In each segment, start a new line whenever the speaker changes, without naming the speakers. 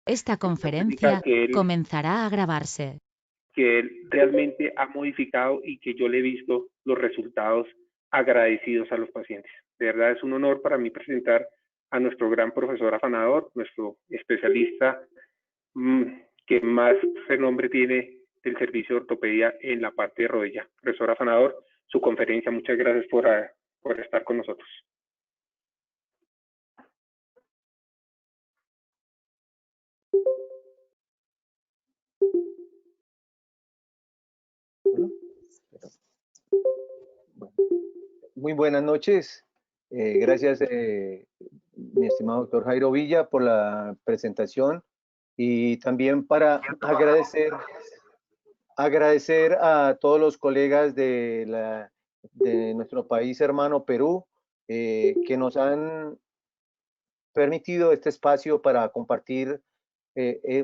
Esta
Esta técnica
conferencia comenzará a grabarse.
que él realmente ha modificado y que yo le he visto los resultados agradecidos a los pacientes. De verdad es un honor para mí presentar a nuestro gran profesor afanador, nuestro especialista que más renombre tiene del servicio de ortopedia en la parte de rodilla. Profesor afanador, su conferencia, muchas gracias por estar con nosotros.
Muy buenas noches. Gracias, mi estimado doctor Jairo Villa, por la presentación y también para agradecer a todos los colegas de nuestro país hermano Perú que nos han permitido este espacio para compartir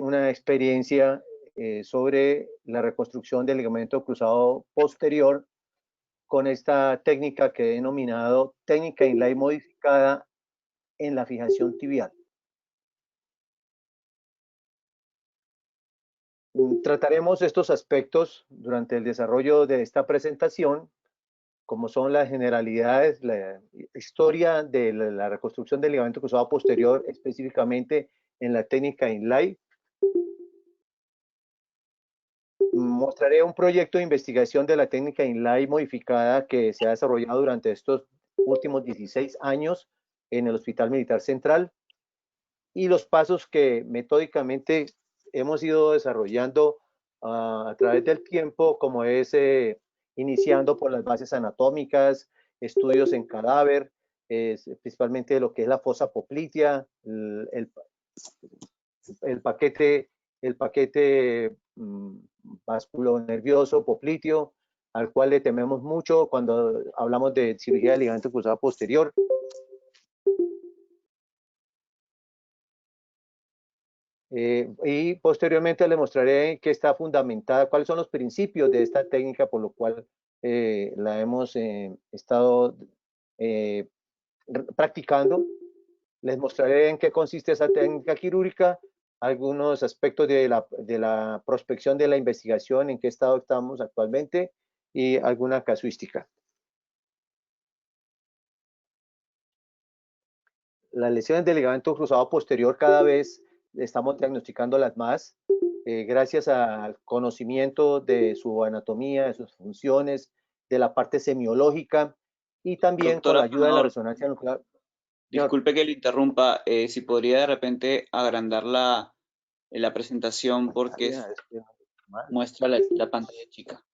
una experiencia sobre la reconstrucción del ligamento cruzado posterior con esta técnica que he denominado técnica inlay modificada en la fijación tibial. Trataremos estos aspectos durante el desarrollo de esta presentación, como son las generalidades, la historia de la reconstrucción del ligamento cruzado posterior, específicamente en la técnica inlay. Mostraré un proyecto de investigación de la técnica inlay modificada que se ha desarrollado durante estos últimos 16 años en el Hospital Militar Central y los pasos que metódicamente hemos ido desarrollando a través del tiempo, como es iniciando por las bases anatómicas, estudios en cadáver, principalmente lo que es la fosa poplitea, el paquete vasculonervioso popliteo, al cual le tememos mucho cuando hablamos de cirugía de ligamento cruzado posterior. Y posteriormente le mostraré que está fundamentada, cuáles son los principios de esta técnica por lo cual la hemos estado practicando. Les mostraré en qué consiste esa técnica quirúrgica, algunos aspectos de la prospección de la investigación, en qué estado estamos actualmente y alguna casuística. Las lesiones del ligamento cruzado posterior cada vez estamos diagnosticándolas más gracias al conocimiento de su anatomía, de sus funciones, de la parte semiológica y también
Doctor
con la ayuda de la
Afanador,
resonancia nuclear.
disculpe que le interrumpa, si podría de repente agrandar la presentación porque muestra la pantalla chica.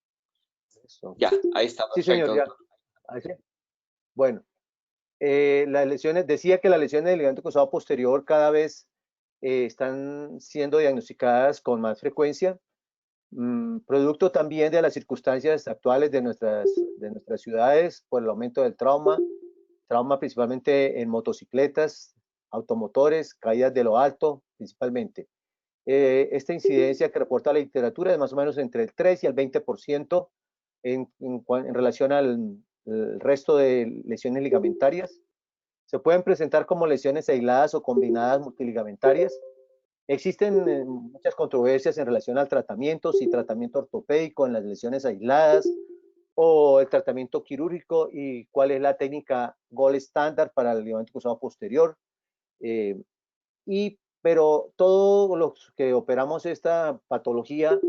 Eso.
Ya, ahí está,
Sí,
perfecto.
señor, ya. Ahí sí. Bueno, las lesiones, decía que las lesiones del ligamento cruzado posterior cada vez están siendo diagnosticadas con más frecuencia, producto también de las circunstancias actuales de nuestras ciudades por el aumento del trauma principalmente en motocicletas, automotores, caídas de lo alto principalmente. Esta incidencia que reporta la literatura es más o menos entre el 3 y el 20% en relación al resto de lesiones ligamentarias. Se pueden presentar como lesiones aisladas o combinadas multiligamentarias. Existen muchas controversias en relación al tratamiento, si tratamiento ortopédico en las lesiones aisladas o el tratamiento quirúrgico y cuál es la técnica gold estándar para el ligamento cruzado posterior. Pero todos los que operamos esta patología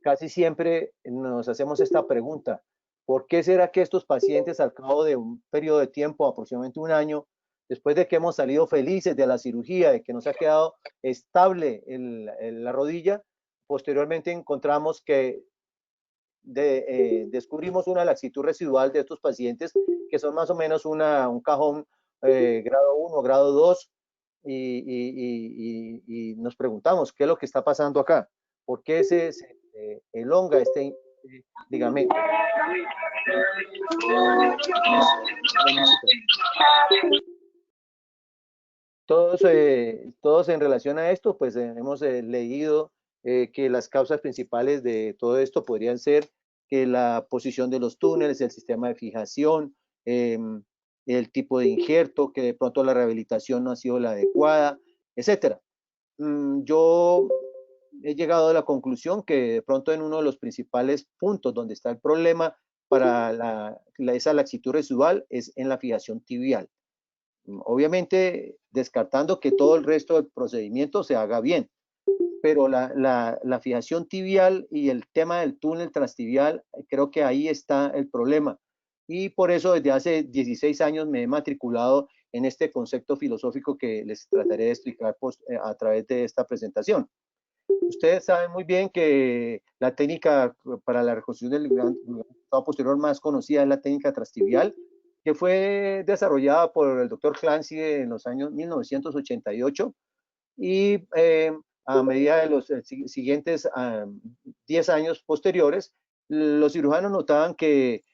casi siempre nos hacemos esta pregunta: ¿por qué será que estos pacientes al cabo de un periodo de tiempo, aproximadamente un año, después de que hemos salido felices de la cirugía, de que nos ha quedado estable la rodilla, posteriormente encontramos que descubrimos una laxitud residual de estos pacientes que son más o menos un cajón grado 1, grado 2 y nos preguntamos qué es lo que está pasando acá, por qué se elonga este ligamento. Todos en relación a esto, pues hemos leído que las causas principales de todo esto podrían ser que la posición de los túneles, el sistema de fijación, el tipo de injerto, que de pronto la rehabilitación no ha sido la adecuada, etcétera. yo he llegado a la conclusión que de pronto en uno de los principales puntos donde está el problema para esa laxitud residual es en la fijación tibial. Obviamente descartando que todo el resto del procedimiento se haga bien, pero la fijación tibial y el tema del túnel transtibial, creo que ahí está el problema. Y por eso desde hace 16 años me he matriculado en este concepto filosófico que les trataré de explicar a través de esta presentación. Ustedes saben muy bien que la técnica para la reconstrucción del ligamento posterior más conocida es la técnica transtibial, que fue desarrollada por el doctor Clancy en los años 1988 y a medida de los siguientes 10 años posteriores, los cirujanos notaban que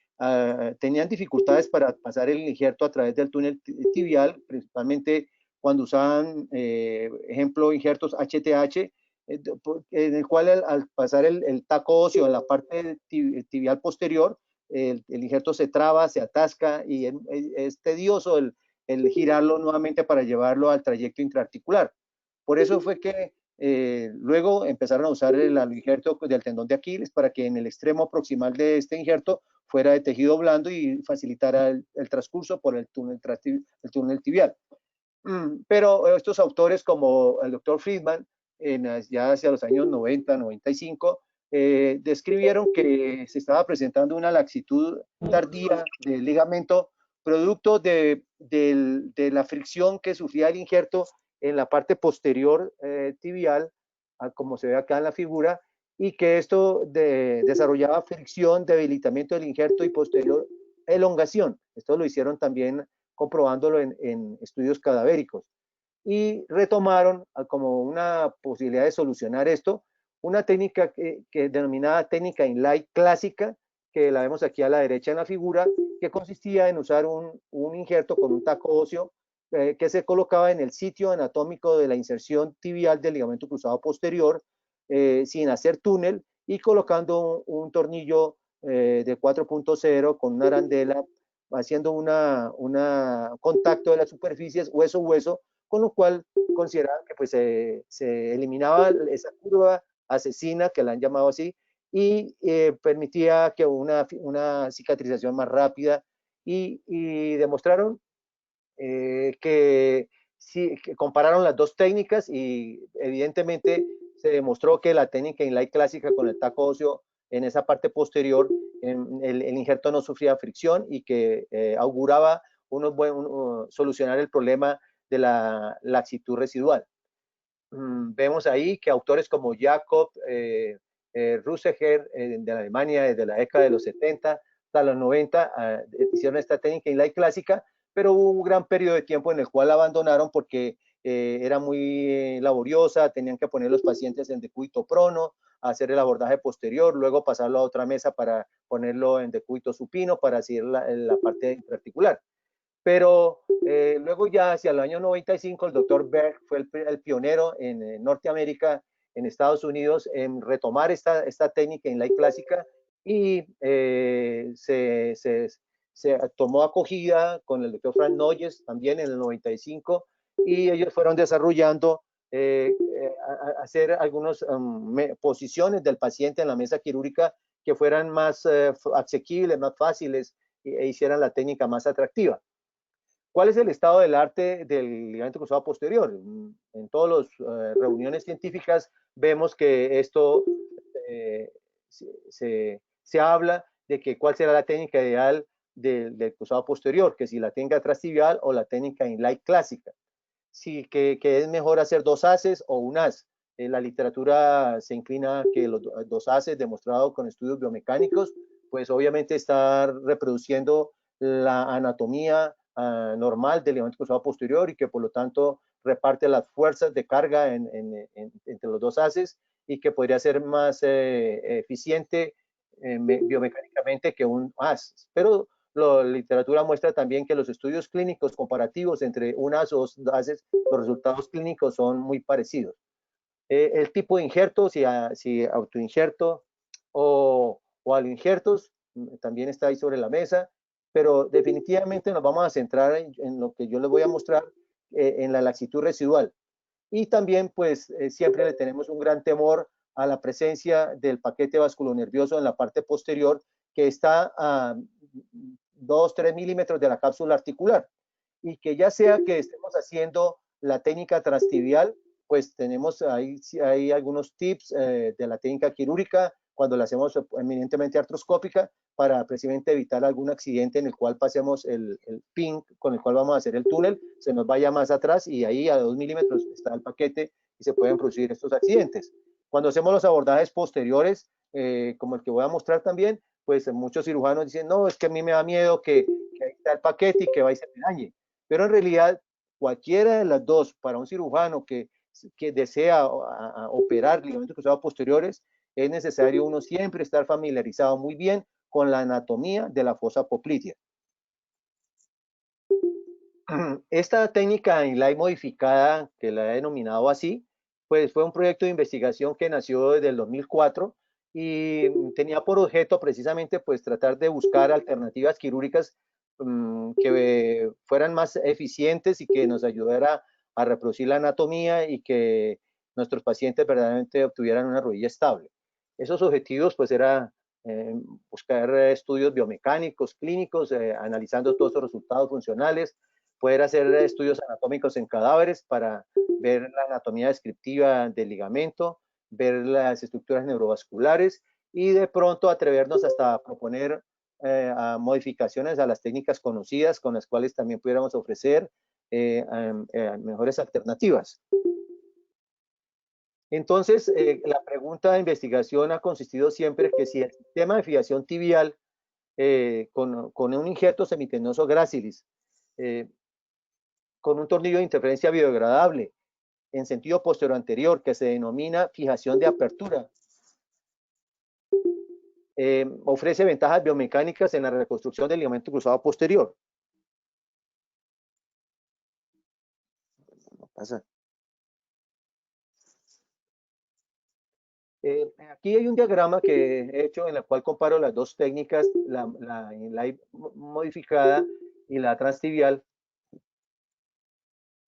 tenían dificultades para pasar el injerto a través del túnel tibial, principalmente cuando usaban, ejemplo, injertos HTH, en el cual al pasar el taco óseo en la parte tibial posterior, el injerto se traba, se atasca y es tedioso el girarlo nuevamente para llevarlo al trayecto intraarticular. Por eso fue que luego empezaron a usar el injerto del tendón de Aquiles para que en el extremo proximal de este injerto fuera de tejido blando y facilitara el transcurso por el túnel tibial. Pero estos autores como el doctor Friedman, ya hacia los años 90, 95, describieron que se estaba presentando una laxitud tardía del ligamento producto de la fricción que sufría el injerto en la parte posterior tibial, como se ve acá en la figura, y que esto desarrollaba fricción, debilitamiento del injerto y posterior elongación. Esto lo hicieron también comprobándolo en estudios cadavéricos. Y retomaron como una posibilidad de solucionar esto, una técnica que denominada técnica Inlay clásica, que la vemos aquí a la derecha en la figura, que consistía en usar un injerto con un taco óseo que se colocaba en el sitio anatómico de la inserción tibial del ligamento cruzado posterior, sin hacer túnel, y colocando un tornillo de 4.0 con una arandela, haciendo un contacto de las superficies hueso-hueso, con lo cual consideraban que pues, se eliminaba esa curva asesina, que la han llamado así, y permitía que una cicatrización más rápida, y demostraron que compararon las dos técnicas y evidentemente se demostró que la técnica Inlay clásica con el taco óseo en esa parte posterior, el injerto no sufría fricción y que auguraba solucionar el problema de la laxitud residual. Vemos ahí que autores como Jacob, Ruseger, de Alemania, desde la década de los 70 hasta los 90, hicieron esta técnica Inlay clásica, pero hubo un gran periodo de tiempo en el cual la abandonaron porque era muy laboriosa, tenían que poner los pacientes en decúbito prono, hacer el abordaje posterior, luego pasarlo a otra mesa para ponerlo en decúbito supino para hacer la parte intraarticular. Pero luego ya hacia el año 95 el doctor Berg fue el pionero en Norteamérica, en Estados Unidos, en retomar esta técnica Inlay clásica y se tomó acogida con el doctor Frank Noyes también en el 95 y ellos fueron desarrollando hacer algunas posiciones del paciente en la mesa quirúrgica que fueran más asequibles, más fáciles e hicieran la técnica más atractiva. ¿Cuál es el estado del arte del ligamento cruzado posterior? En todas las reuniones científicas vemos que esto se habla de que cuál será la técnica ideal del cruzado posterior, que si la técnica transtibial o la técnica Inlay clásica. Sí, que es mejor hacer dos haces o un haz. La literatura se inclina que los dos haces, demostrado con estudios biomecánicos, pues obviamente está reproduciendo la anatomía normal del ligamento cruzado posterior y que por lo tanto reparte las fuerzas de carga entre los dos haces y que podría ser más eficiente biomecánicamente que un haz. Pero la literatura muestra también que los estudios clínicos comparativos entre un haz o dos haces, los resultados clínicos son muy parecidos. El tipo de injerto, si autoinjerto o aloinjertos, también está ahí sobre la mesa, pero definitivamente nos vamos a centrar en lo que yo les voy a mostrar en la laxitud residual. Y también, pues, siempre le tenemos un gran temor a la presencia del paquete vasculonervioso en la parte posterior, que está a 2-3 milímetros de la cápsula articular. Y que ya sea que estemos haciendo la técnica transtibial, pues tenemos hay algunos tips de la técnica quirúrgica cuando la hacemos eminentemente artroscópica para precisamente evitar algún accidente en el cual pasemos el pin con el cual vamos a hacer el túnel, se nos vaya más atrás y ahí a 2 milímetros está el paquete y se pueden producir estos accidentes. Cuando hacemos los abordajes posteriores, como el que voy a mostrar también, pues muchos cirujanos dicen, no, es que a mí me da miedo que ahí está el paquete y que vaya y se me dañe. Pero en realidad, cualquiera de las dos, para un cirujano que desea operar ligamentos cruzados posteriores, es necesario uno siempre estar familiarizado muy bien con la anatomía de la fosa poplitea. Esta técnica inlay modificada, que la he denominado así, pues fue un proyecto de investigación que nació desde el 2004 y tenía por objeto precisamente pues tratar de buscar alternativas quirúrgicas que fueran más eficientes y que nos ayudara a reproducir la anatomía y que nuestros pacientes verdaderamente obtuvieran una rodilla estable. Esos objetivos pues era buscar estudios biomecánicos, clínicos, analizando todos los resultados funcionales, poder hacer estudios anatómicos en cadáveres para ver la anatomía descriptiva del ligamento, ver las estructuras neurovasculares y de pronto atrevernos hasta proponer a modificaciones a las técnicas conocidas con las cuales también pudiéramos ofrecer mejores alternativas. Entonces, la pregunta de investigación ha consistido siempre que si el sistema de fijación tibial con un injerto semitendinoso gracilis, con un tornillo de interferencia biodegradable en sentido posterior anterior, que se denomina fijación de apertura, ofrece ventajas biomecánicas en la reconstrucción del ligamento cruzado posterior. No pasa. Aquí hay un diagrama que he hecho en el cual comparo las dos técnicas, la inlay modificada y la transtibial,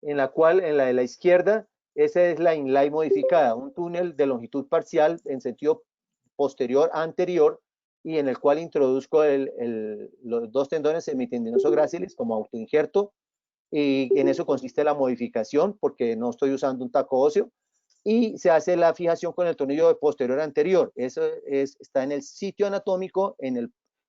en la cual en la de la izquierda, esa es la inlay modificada, un túnel de longitud parcial en sentido posterior a anterior y en el cual introduzco los dos tendones semitendinoso gracilis como autoinjerto y en eso consiste la modificación porque no estoy usando un taco óseo y se hace la fijación con el tornillo de posterior anterior. Eso está en el sitio anatómico,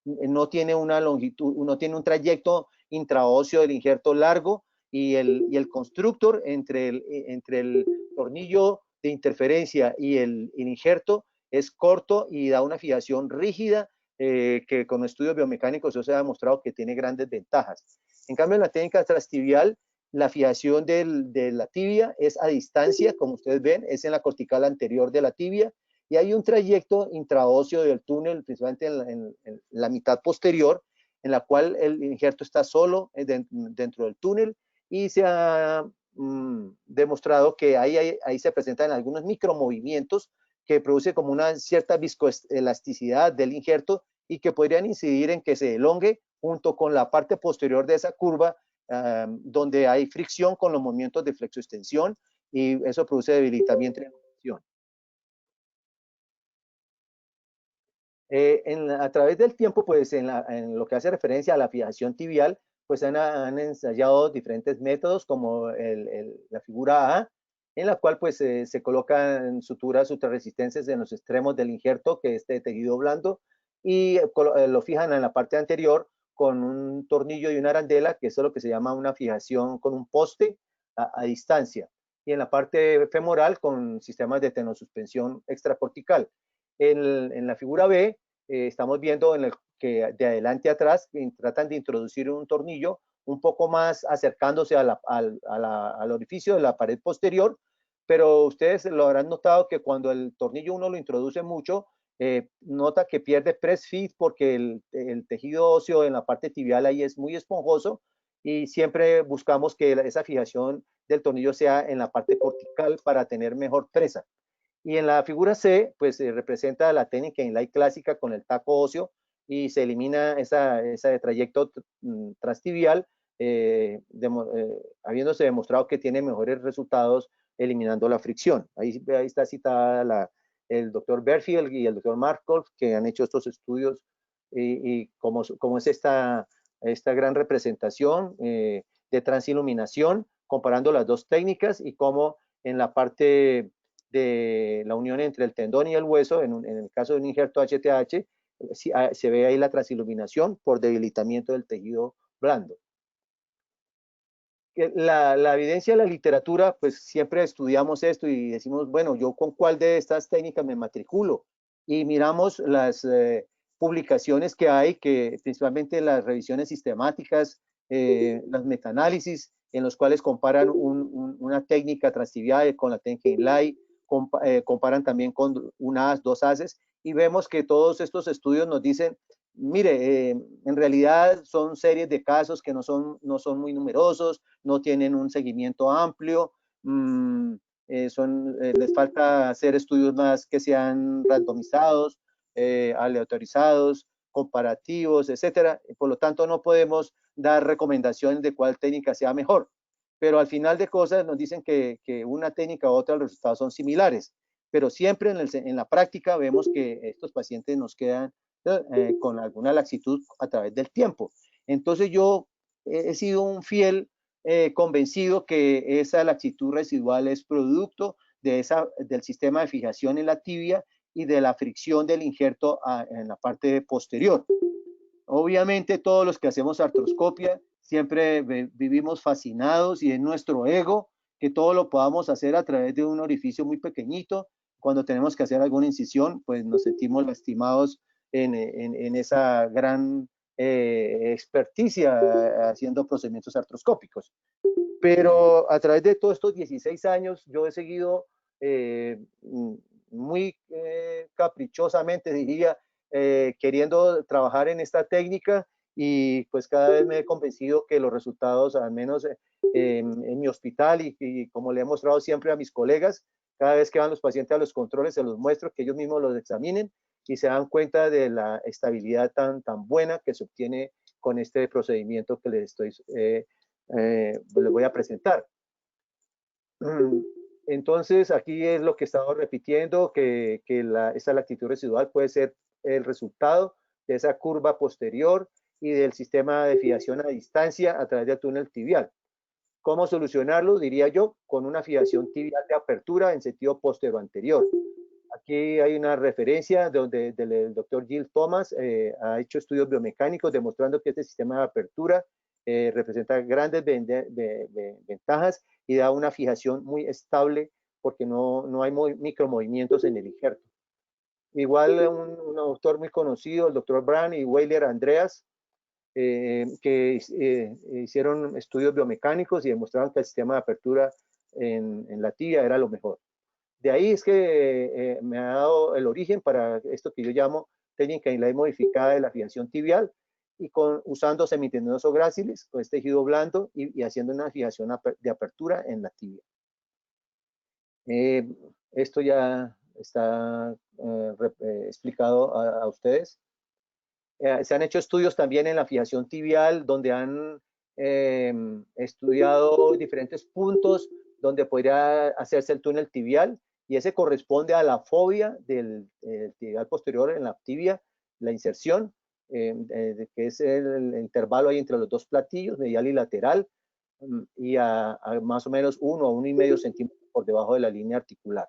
no tiene una longitud, no tiene un trayecto intraóseo del injerto largo y el constructor entre el tornillo de interferencia y el injerto es corto y da una fijación rígida que con estudios biomecánicos eso se ha demostrado que tiene grandes ventajas. En cambio, en la técnica transtibial, la fijación de la tibia es a distancia, como ustedes ven, es en la cortical anterior de la tibia, y hay un trayecto intraóseo del túnel, principalmente en la mitad posterior, en la cual el injerto está solo dentro del túnel, y se ha demostrado que ahí se presentan algunos micromovimientos que produce como una cierta viscoelasticidad del injerto y que podrían incidir en que se elongue junto con la parte posterior de esa curva donde hay fricción con los movimientos de flexoextensión y eso produce debilitamiento y inflamación. A través del tiempo, pues en lo que hace referencia a la fijación tibial, pues han ensayado diferentes métodos como la figura A, en la cual pues se colocan suturas ultrarresistentes en los extremos del injerto, que es de tejido blando, y lo fijan en la parte anterior con un tornillo y una arandela, que es lo que se llama una fijación con un poste a distancia. Y en la parte femoral con sistemas de tenosuspensión extracortical. En la figura B estamos viendo que de adelante a atrás tratan de introducir un tornillo un poco más acercándose al orificio de la pared posterior, pero ustedes lo habrán notado que cuando el tornillo uno lo introduce mucho, nota que pierde press fit porque el tejido óseo en la parte tibial ahí es muy esponjoso y siempre buscamos que esa fijación del tornillo sea en la parte cortical para tener mejor presa. Y en la figura C, pues representa la técnica inlay clásica con el taco óseo y se elimina ese trayecto transtibial, habiéndose demostrado que tiene mejores resultados eliminando la fricción. Ahí está citada el doctor Berfield y el doctor Markov, que han hecho estos estudios, y cómo es esta gran representación de transiluminación, comparando las dos técnicas, y cómo en la parte de la unión entre el tendón y el hueso, en el caso de un injerto HTH, se ve ahí la transiluminación por debilitamiento del tejido blando. La evidencia de la literatura, pues siempre estudiamos esto y decimos, bueno, ¿yo con cuál de estas técnicas me matriculo? Y miramos las publicaciones que hay, que principalmente las revisiones sistemáticas, las metaanálisis, en los cuales comparan una técnica transtibial con la técnica inlay, comparan también con un as, dos ases, y vemos que todos estos estudios nos dicen, mire, en realidad son series de casos que no son muy numerosos, no tienen un seguimiento amplio, les falta hacer estudios más que sean randomizados, aleatorizados, comparativos, etcétera. Por lo tanto, no podemos dar recomendaciones de cuál técnica sea mejor. Pero al final de cosas nos dicen que una técnica u otra, los resultados son similares. Pero siempre en la práctica vemos que estos pacientes nos quedan con alguna laxitud a través del tiempo. Entonces yo he sido un fiel convencido que esa laxitud residual es producto del sistema de fijación en la tibia y de la fricción del injerto en la parte posterior. Obviamente todos los que hacemos artroscopia siempre vivimos fascinados, y es nuestro ego que todo lo podamos hacer a través de un orificio muy pequeñito. Cuando tenemos que hacer alguna incisión, pues nos sentimos lastimados en esa gran experticia haciendo procedimientos artroscópicos. Pero a través de todos estos 16 años yo he seguido muy caprichosamente, diría, queriendo trabajar en esta técnica, y pues cada vez me he convencido que los resultados, al menos en mi hospital, y como le he mostrado siempre a mis colegas, cada vez que van los pacientes a los controles se los muestro, que ellos mismos los examinen y se dan cuenta de la estabilidad tan buena que se obtiene con este procedimiento que les voy a presentar. Entonces, aquí es lo que estamos repitiendo, que esa lactitud residual puede ser el resultado de esa curva posterior y del sistema de fijación a distancia a través del túnel tibial. ¿Cómo solucionarlo? Diría yo, con una fijación tibial de apertura en sentido posterior anterior. Aquí hay una referencia donde el doctor Jill Thomas ha hecho estudios biomecánicos demostrando que este sistema de apertura representa grandes ventajas y da una fijación muy estable porque no hay micromovimientos en el injerto. Igual un autor muy conocido, el doctor Brown y Weiler Andreas, que hicieron estudios biomecánicos y demostraron que el sistema de apertura en la tibia era lo mejor. De ahí es que me ha dado el origen para esto que yo llamo técnica inlay modificada de la fijación tibial, y usando semitendinoso gráciles, con este tejido blando, y haciendo una fijación de apertura en la tibia. Esto ya está explicado a ustedes. Se han hecho estudios también en la fijación tibial, donde han estudiado diferentes puntos donde podría hacerse el túnel tibial, y ese corresponde a la fobia del tibial posterior en la tibia, la inserción, que es el intervalo ahí entre los dos platillos, medial y lateral, y a más o menos 1 o 1,5 centímetros por debajo de la línea articular.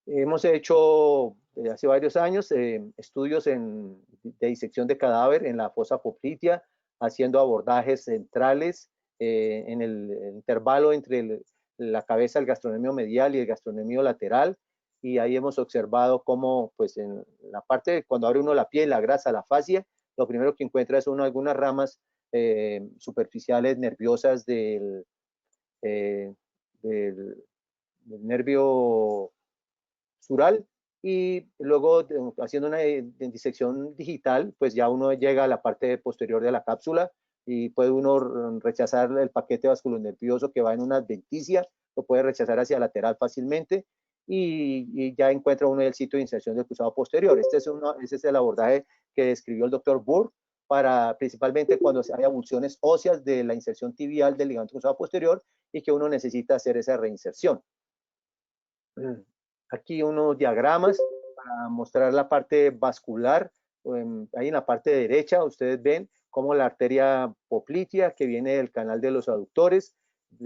Hemos hecho hace varios años estudios de disección de cadáver en la fosa poplitea, haciendo abordajes centrales en el intervalo entre la cabeza del gastrocnemio medial y el gastrocnemio lateral, y ahí hemos observado cómo, pues en la parte, cuando abre uno la piel, la grasa, la fascia, lo primero que encuentra es algunas ramas superficiales nerviosas del nervio sural, y luego haciendo una disección digital, pues ya uno llega a la parte posterior de la cápsula, y puede uno rechazar el paquete vasculonervioso que va en una adventicia, lo puede rechazar hacia lateral fácilmente, y ya encuentra uno el sitio de inserción del cruzado posterior. Ese es el abordaje que describió el doctor Burke, principalmente cuando hay abulsiones óseas de la inserción tibial del ligamento cruzado posterior, y que uno necesita hacer esa reinserción. Aquí unos diagramas para mostrar la parte vascular. Ahí en la parte derecha ustedes ven cómo la arteria poplitea, que viene del canal de los aductores,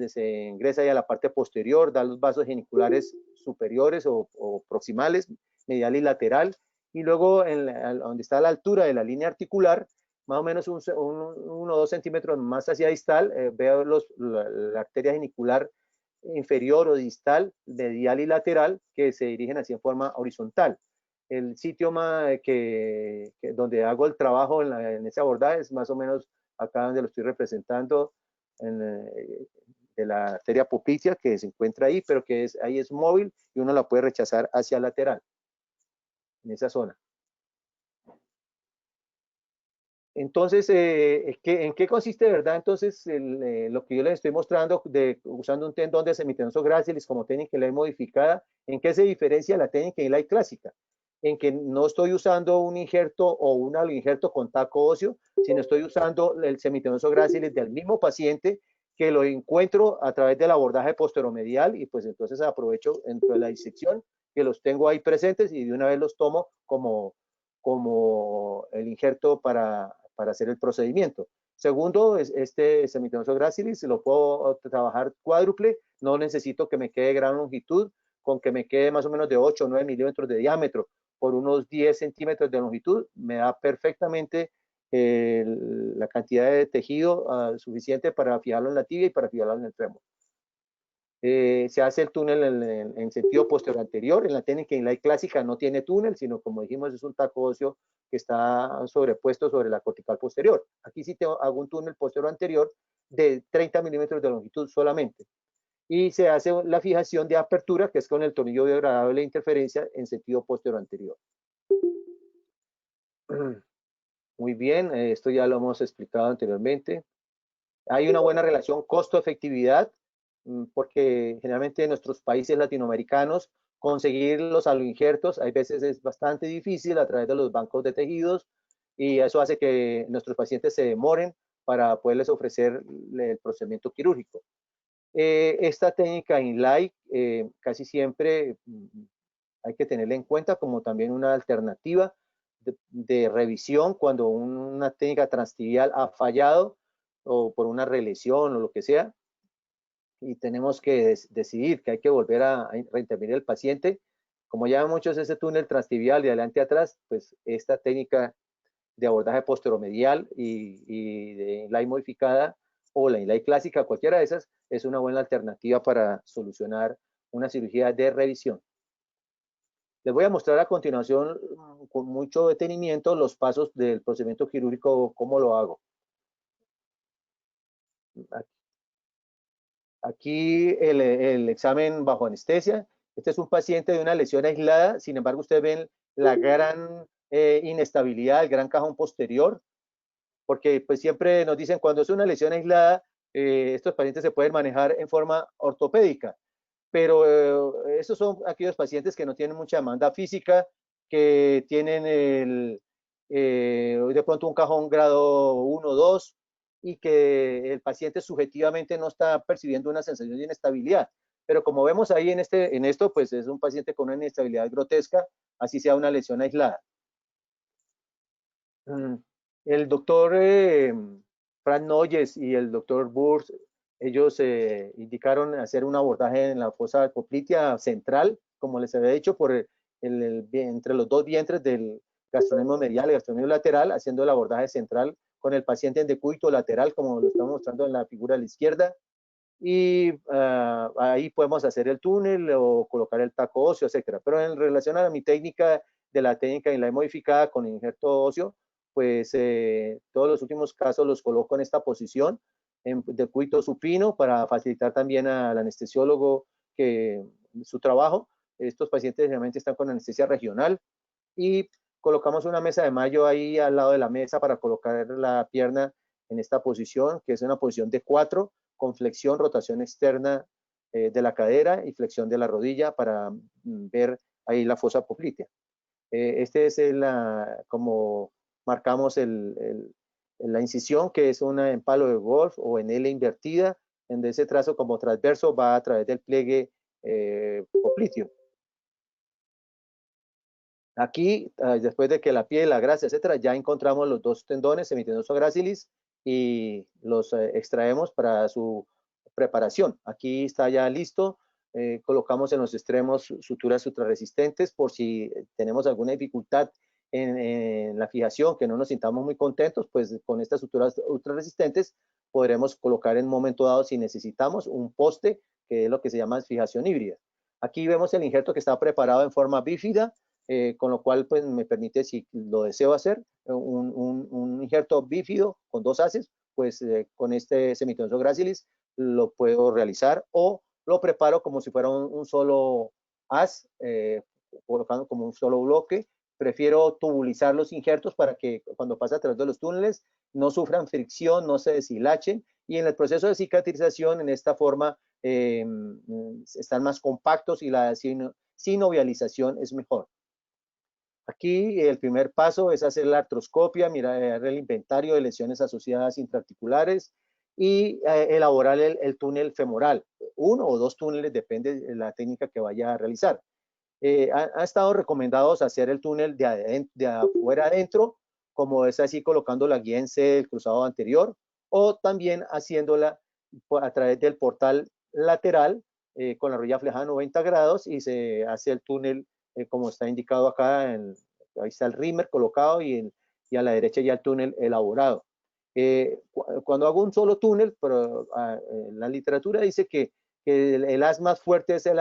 se ingresa ahí a la parte posterior, da los vasos geniculares superiores o proximales, medial y lateral, y luego donde está a la altura de la línea articular, más o menos 1 o 2 centímetros más hacia distal, veo la arteria genicular inferior o distal, medial y lateral, que se dirigen así en forma horizontal. El sitio donde hago el trabajo en ese abordaje es más o menos acá donde lo estoy representando, de la arteria poplitea, que se encuentra ahí, pero que ahí es móvil y uno la puede rechazar hacia lateral, en esa zona. Entonces, ¿en qué consiste, verdad? Entonces, lo que yo les estoy mostrando, usando un tendón de semitenoso gracilis como técnica Inlay modificada, ¿en qué se diferencia la técnica Inlay clásica? En que no estoy usando un injerto o un injerto con taco óseo, sino estoy usando el semitenoso gracilis del mismo paciente, que lo encuentro a través del abordaje posteromedial, y pues entonces aprovecho dentro de la disección que los tengo ahí presentes y de una vez los tomo como el injerto para hacer el procedimiento. Segundo, este semitenoso gracilis lo puedo trabajar cuádruple, no necesito que me quede gran longitud, con que me quede más o menos de 8 o 9 milímetros de diámetro por unos 10 centímetros de longitud, me da perfectamente la cantidad de tejido suficiente para fijarlo en la tibia y para fijarlo en el fémur. Se hace el túnel en sentido posterior anterior. En la técnica Inlay clásica no tiene túnel, sino como dijimos es un taco óseo que está sobrepuesto sobre la cortical posterior. Aquí sí hago un túnel posterior anterior de 30 milímetros de longitud solamente. Y se hace la fijación de apertura, que es con el tornillo biodegradable de interferencia en sentido posterior anterior. Muy bien, esto ya lo hemos explicado anteriormente. Hay una buena relación costo-efectividad, porque generalmente en nuestros países latinoamericanos conseguir los aloinjertos hay veces es bastante difícil a través de los bancos de tejidos, y eso hace que nuestros pacientes se demoren para poderles ofrecer el procedimiento quirúrgico. Esta técnica Inlay casi siempre hay que tenerla en cuenta como también una alternativa de revisión cuando una técnica transtibial ha fallado o por una relesión o lo que sea, y tenemos que decidir que hay que volver a reintervenir el paciente. Como ya muchos ese túnel transtibial de adelante a atrás, pues esta técnica de abordaje posteromedial y de Inlay modificada o la Inlay clásica, cualquiera de esas, es una buena alternativa para solucionar una cirugía de revisión. Les voy a mostrar a continuación con mucho detenimiento los pasos del procedimiento quirúrgico, cómo lo hago. Aquí el examen bajo anestesia. Este es un paciente de una lesión aislada, sin embargo ustedes ven la gran inestabilidad, el gran cajón posterior, porque pues siempre nos dicen cuando es una lesión aislada, estos pacientes se pueden manejar en forma ortopédica, pero esos son aquellos pacientes que no tienen mucha demanda física, que tienen de pronto un cajón grado 1 o 2, y que el paciente subjetivamente no está percibiendo una sensación de inestabilidad. Pero como vemos ahí en esto, pues es un paciente con una inestabilidad grotesca, así sea una lesión aislada. El doctor Frank Noyes y el doctor Burs, ellos indicaron hacer un abordaje en la fosa poplitea central, como les había dicho, entre los dos vientres del gastrocnemio medial y gastrocnemio lateral, haciendo el abordaje central con el paciente en decúbito lateral, como lo estamos mostrando en la figura a la izquierda, y ahí podemos hacer el túnel o colocar el taco óseo, etcétera. Pero en relación a mi técnica de la técnica Inlay modificada con injerto óseo, pues todos los últimos casos los coloco en esta posición, en decúbito supino, para facilitar también al anestesiólogo su trabajo. Estos pacientes generalmente están con anestesia regional, y colocamos una mesa de mayo ahí al lado de la mesa para colocar la pierna en esta posición, que es una posición de 4, con flexión, rotación externa de la cadera y flexión de la rodilla para ver ahí la fosa poplitea. Este es como marcamos la incisión, que es una en palo de golf o en L invertida, en ese trazo como transverso va a través del pliegue popliteo. Aquí, después de que la piel, la grasa, etcétera, ya encontramos los dos tendones, semitendinoso gracilis, y los extraemos para su preparación. Aquí está ya listo. Colocamos en los extremos suturas ultrarresistentes por si tenemos alguna dificultad en la fijación, que no nos sintamos muy contentos, pues con estas suturas ultrarresistentes podremos colocar en un momento dado, si necesitamos, un poste, que es lo que se llama fijación híbrida. Aquí vemos el injerto que está preparado en forma bífida, con lo cual pues me permite, si lo deseo hacer, un injerto bífido con dos haces, pues con este semitendinoso gracilis lo puedo realizar, o lo preparo como si fuera un solo haz, colocando como un solo bloque. Prefiero tubulizar los injertos para que cuando pasa a través de los túneles no sufran fricción, no se deshilachen, y en el proceso de cicatrización, en esta forma, están más compactos y la sinovialización es mejor. Aquí el primer paso es hacer la artroscopia, mirar el inventario de lesiones asociadas intraarticulares y elaborar el túnel femoral. Uno o dos túneles, depende de la técnica que vaya a realizar. Ha estado recomendados hacer el túnel de afuera adentro, como es así colocando la guía en C del cruzado anterior, o también haciéndola a través del portal lateral con la rodilla flejada a 90 grados y se hace el túnel como está indicado acá, ahí está el rímer colocado y a la derecha ya el túnel elaborado. Cuando hago un solo túnel, pero la literatura dice que el haz más fuerte es el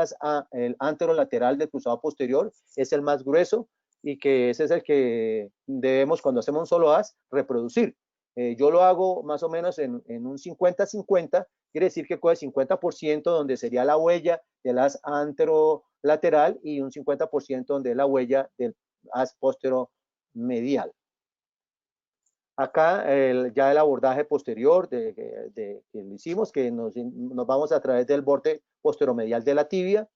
anterolateral del cruzado posterior, es el más grueso y que ese es el que debemos, cuando hacemos un solo haz, reproducir. Yo lo hago más o menos en un 50-50, quiere decir que coge 50% donde sería la huella del haz anterolateral y un 50% donde es la huella del haz posteromedial. Acá ya el abordaje posterior que lo hicimos, que nos vamos a través del borde posteromedial de la tibia.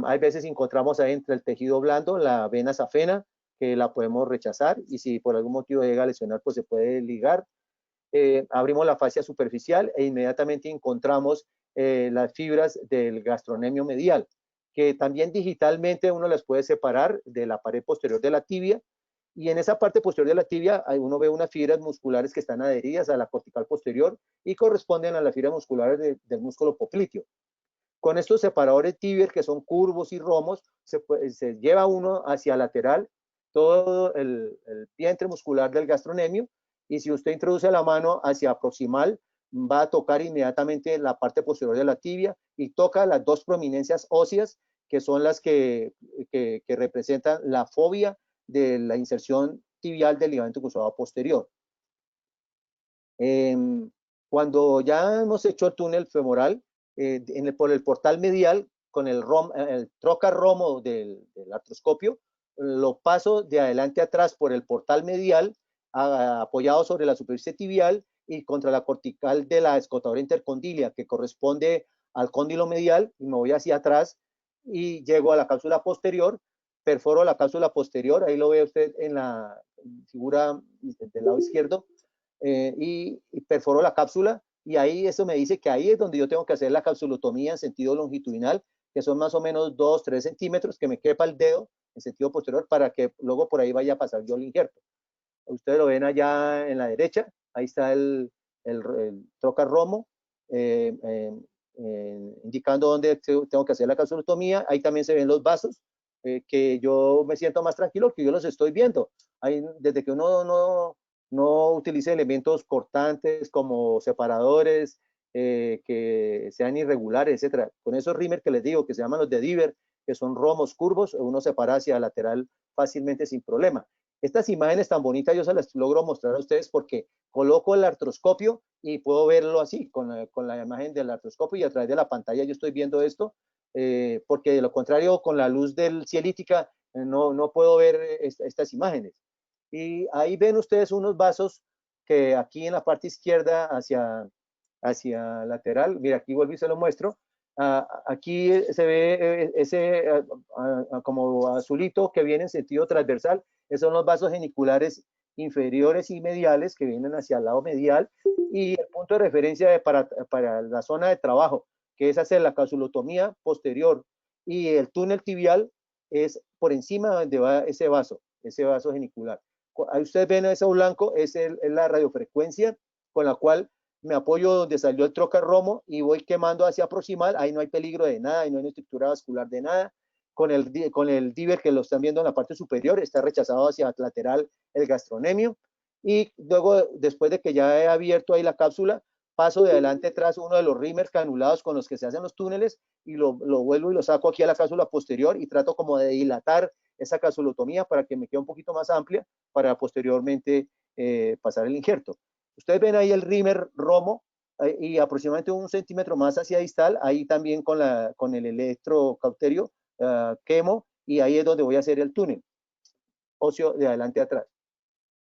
Hay veces encontramos ahí entre el tejido blando la vena safena, que la podemos rechazar, y si por algún motivo llega a lesionar, pues se puede ligar. Abrimos la fascia superficial e inmediatamente encontramos las fibras del gastrocnemio medial, que también digitalmente uno las puede separar de la pared posterior de la tibia, y en esa parte posterior de la tibia uno ve unas fibras musculares que están adheridas a la cortical posterior y corresponden a las fibras musculares del músculo popliteo. Con estos separadores tibial, que son curvos y romos, se lleva uno hacia lateral todo el vientre muscular del gastrocnemio, y si usted introduce la mano hacia proximal, va a tocar inmediatamente la parte posterior de la tibia y toca las dos prominencias óseas, que son las que representan la fobia de la inserción tibial del ligamento cruzado posterior. Cuando ya hemos hecho el túnel femoral, por el portal medial, con el trocar romo del artroscopio, lo paso de adelante a atrás por el portal medial, apoyado sobre la superficie tibial y contra la cortical de la escotadora intercondilia, que corresponde al cóndilo medial, y me voy hacia atrás y llego a la cápsula posterior, perforo la cápsula posterior, ahí lo ve usted en la figura del lado izquierdo, y perforo la cápsula, y ahí eso me dice que ahí es donde yo tengo que hacer la capsulotomía en sentido longitudinal, que son más o menos 2-3 centímetros, que me quepa el dedo en sentido posterior para que luego por ahí vaya a pasar yo el injerto. Ustedes lo ven allá en la derecha, ahí está el trocar romo, indicando dónde tengo que hacer la capsulotomía. Ahí también se ven los vasos, que yo me siento más tranquilo, que yo los estoy viendo. Ahí, desde que uno no utilice elementos cortantes como separadores, que sean irregulares, etcétera. Con esos rímer que les digo, que se llaman los de Diver, que son romos curvos, uno separa hacia lateral fácilmente sin problema. Estas imágenes tan bonitas yo se las logro mostrar a ustedes porque coloco el artroscopio y puedo verlo así, con la imagen del artroscopio, y a través de la pantalla yo estoy viendo esto, porque de lo contrario, con la luz del cielítica, no puedo ver estas imágenes. Y ahí ven ustedes unos vasos que aquí en la parte izquierda hacia lateral, mira, aquí vuelvo y se lo muestro. Aquí se ve ese como azulito que viene en sentido transversal. Esos son los vasos geniculares inferiores y mediales que vienen hacia el lado medial, y el punto de referencia para la zona de trabajo, que es hacer la capsulotomía posterior, y el túnel tibial es por encima donde va ese vaso genicular. Ahí ustedes ven eso blanco, es la radiofrecuencia con la cual me apoyo donde salió el trocar romo y voy quemando hacia proximal. Ahí no hay peligro de nada, ahí no hay estructura vascular de nada. Con el diver que lo están viendo en la parte superior, está rechazado hacia lateral el gastronemio. Y luego, después de que ya he abierto ahí la cápsula, paso de adelante atrás uno de los rímers canulados con los que se hacen los túneles y lo vuelvo y lo saco aquí a la cápsula posterior y trato como de dilatar esa capsulotomía para que me quede un poquito más amplia para posteriormente pasar el injerto. Ustedes ven ahí el rímer romo y aproximadamente 1 centímetro más hacia distal, ahí también con el electrocauterio quemo, y ahí es donde voy a hacer el túnel óseo de adelante a atrás.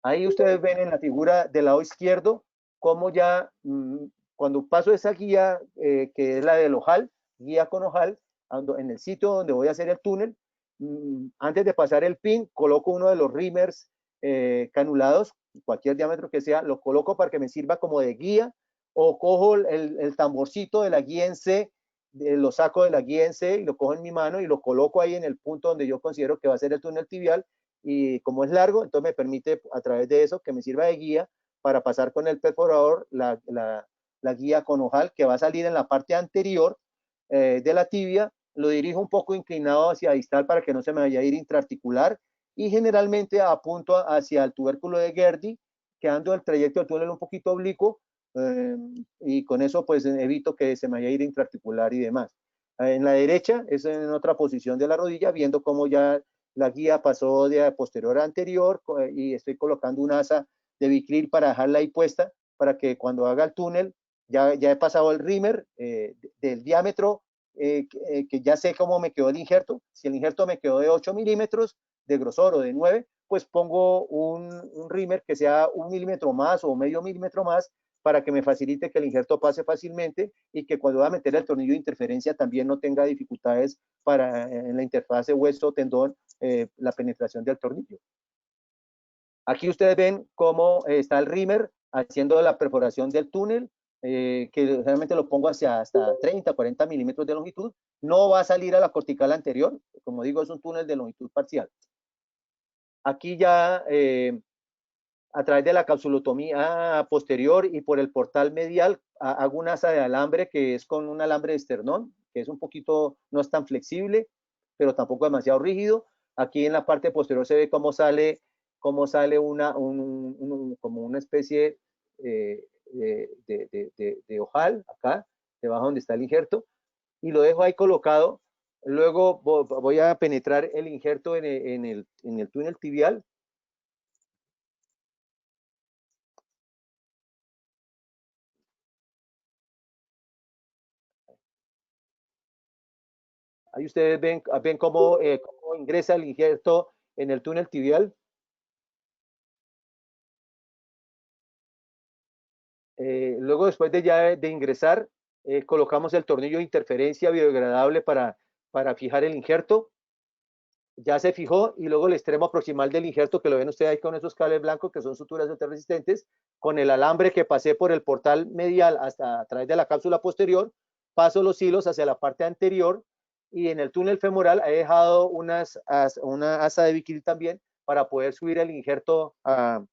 Ahí ustedes ven en la figura del lado izquierdo cómo ya cuando paso esa guía que es la del ojal, guía con ojal, en el sitio donde voy a hacer el túnel, antes de pasar el pin, coloco uno de los rímers canulados, cualquier diámetro que sea, lo coloco para que me sirva como de guía, o cojo el tamborcito de la guía en C, lo saco de la guía en C y lo cojo en mi mano y lo coloco ahí en el punto donde yo considero que va a ser el túnel tibial, y como es largo, entonces me permite a través de eso que me sirva de guía para pasar con el perforador la guía con ojal que va a salir en la parte anterior de la tibia. Lo dirijo un poco inclinado hacia distal para que no se me vaya a ir intraarticular, y generalmente apunto hacia el tubérculo de Gerdy, quedando el trayecto del túnel un poquito oblicuo, y con eso pues evito que se me vaya a ir intraarticular y demás. En la derecha es en otra posición de la rodilla, viendo cómo ya la guía pasó de posterior a anterior, y estoy colocando un asa de bicril para dejarla ahí puesta, para que cuando haga el túnel, ya he pasado el rímer del diámetro, que ya sé cómo me quedó el injerto. Si el injerto me quedó de 8 milímetros de grosor o de 9, pues pongo un rímer que sea 1 milímetro más o medio milímetro más, para que me facilite que el injerto pase fácilmente y que cuando va a meter el tornillo de interferencia también no tenga dificultades en la interfase hueso-tendón, la penetración del tornillo. Aquí ustedes ven cómo está el rímer haciendo la perforación del túnel, que realmente lo pongo hasta 30, 40 milímetros de longitud. No va a salir a la cortical anterior, como digo, es un túnel de longitud parcial. Aquí ya a través de la capsulotomía posterior y por el portal medial, hago un asa de alambre que es con un alambre de esternón, que es un poquito, no es tan flexible, pero tampoco demasiado rígido. Aquí en la parte posterior se ve cómo sale como una especie de ojal, acá, debajo donde está el injerto, y lo dejo ahí colocado. Luego voy a penetrar el injerto en el túnel tibial. Ahí ustedes ven cómo ingresa el injerto en el túnel tibial. Luego, después de ingresar, colocamos el tornillo de interferencia biodegradable para fijar el injerto. Ya se fijó, y luego el extremo proximal del injerto, que lo ven ustedes ahí con esos cables blancos que son suturas resistentes, con el alambre que pasé por el portal medial hasta a través de la cápsula posterior, paso los hilos hacia la parte anterior, y en el túnel femoral he dejado una asa de bicril también para poder subir el injerto a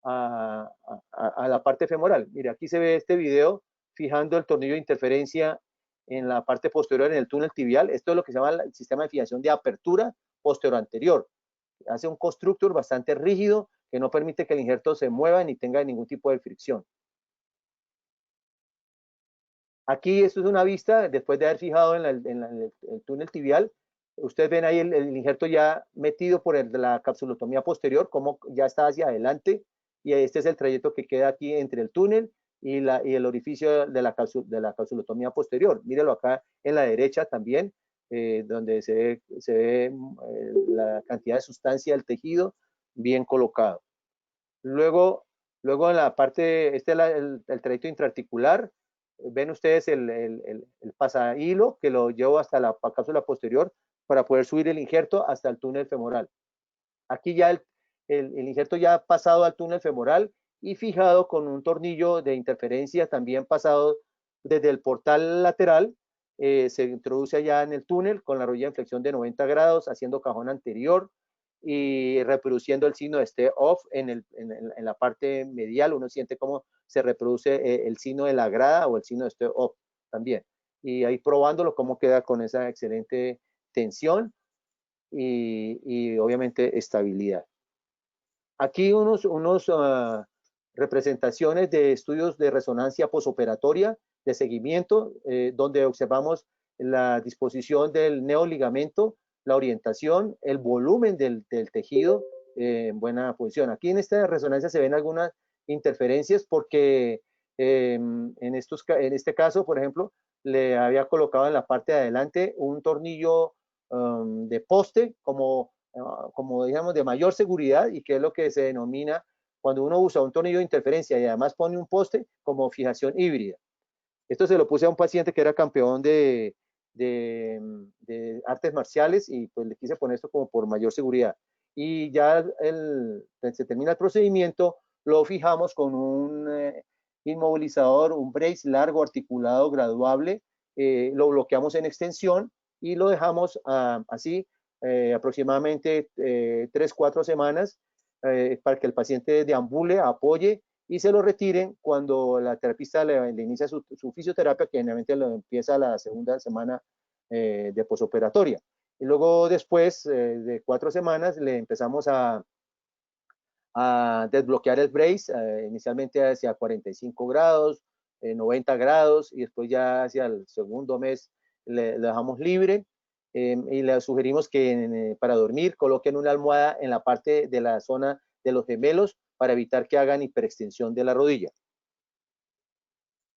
la parte femoral. Mire, aquí se ve este video fijando el tornillo de interferencia en la parte posterior en el túnel tibial. Esto es lo que se llama el sistema de fijación de apertura posterior anterior. Hace un constructor bastante rígido que no permite que el injerto se mueva ni tenga ningún tipo de fricción. Aquí esto es una vista después de haber fijado en el túnel tibial. Ustedes ven ahí el injerto ya metido por la capsulotomía posterior, como ya está hacia adelante, y este es el trayecto que queda aquí entre el túnel y el orificio de la capsulotomía posterior. Mírelo acá en la derecha también, donde se ve la cantidad de sustancia del tejido bien colocado. Luego en la parte, este es el trayecto intraarticular. Ven ustedes el pasahilo que lo llevo hasta la cápsula posterior para poder subir el injerto hasta el túnel femoral. Aquí ya el injerto ya pasado al túnel femoral y fijado con un tornillo de interferencia también pasado desde el portal lateral, se introduce allá en el túnel con la rodilla en flexión de 90 grados, haciendo cajón anterior y reproduciendo el signo de step off en la parte medial. Uno siente cómo se reproduce el signo de la grada o el signo de step off también. Y ahí probándolo cómo queda con esa excelente tensión y obviamente estabilidad. Aquí unos representaciones de estudios de resonancia posoperatoria, de seguimiento, donde observamos la disposición del neoligamento, la orientación, el volumen del tejido en buena posición. Aquí en esta resonancia se ven algunas interferencias porque en este caso, por ejemplo, le había colocado en la parte de adelante un tornillo de poste como digamos, de mayor seguridad y que es lo que se denomina cuando uno usa un tornillo de interferencia y además pone un poste como fijación híbrida. Esto se lo puse a un paciente que era campeón de artes marciales y pues le quise poner esto como por mayor seguridad. Y ya se termina el procedimiento, lo fijamos con un inmovilizador, un brace largo articulado graduable, lo bloqueamos en extensión y lo dejamos así aproximadamente 3-4 semanas para que el paciente deambule, apoye y se lo retiren cuando la terapista le inicia su fisioterapia, que generalmente lo empieza la segunda semana de posoperatoria. Y luego después de 4 semanas le empezamos a desbloquear el brace, inicialmente hacia 45 grados, 90 grados, y después ya hacia el segundo mes le dejamos libre. Y le sugerimos que para dormir coloquen una almohada en la parte de la zona de los gemelos para evitar que hagan hiperextensión de la rodilla.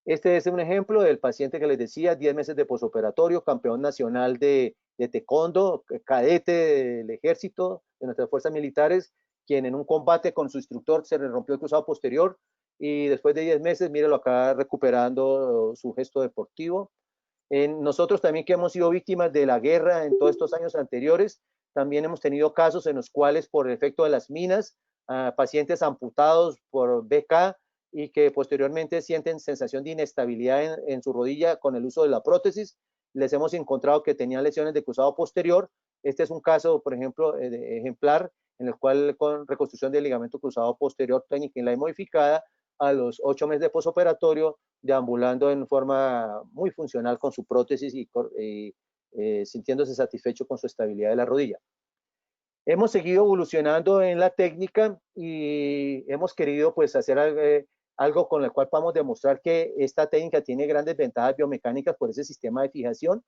Este es un ejemplo del paciente que les decía, 10 meses de posoperatorio, campeón nacional de taekwondo, cadete del ejército, de nuestras fuerzas militares, quien en un combate con su instructor se le rompió el cruzado posterior y después de 10 meses, míralo acá recuperando su gesto deportivo. Nosotros también que hemos sido víctimas de la guerra en todos estos años anteriores, también hemos tenido casos en los cuales por el efecto de las minas, pacientes amputados por BK y que posteriormente sienten sensación de inestabilidad en su rodilla con el uso de la prótesis, les hemos encontrado que tenían lesiones de cruzado posterior. Este es un caso, por ejemplo, ejemplar en el cual con reconstrucción del ligamento cruzado posterior técnica en la modificada a los 8 meses de posoperatorio, deambulando en forma muy funcional con su prótesis y sintiéndose satisfecho con su estabilidad de la rodilla. Hemos seguido evolucionando en la técnica y hemos querido pues hacer algo con el cual podamos demostrar que esta técnica tiene grandes ventajas biomecánicas por ese sistema de fijación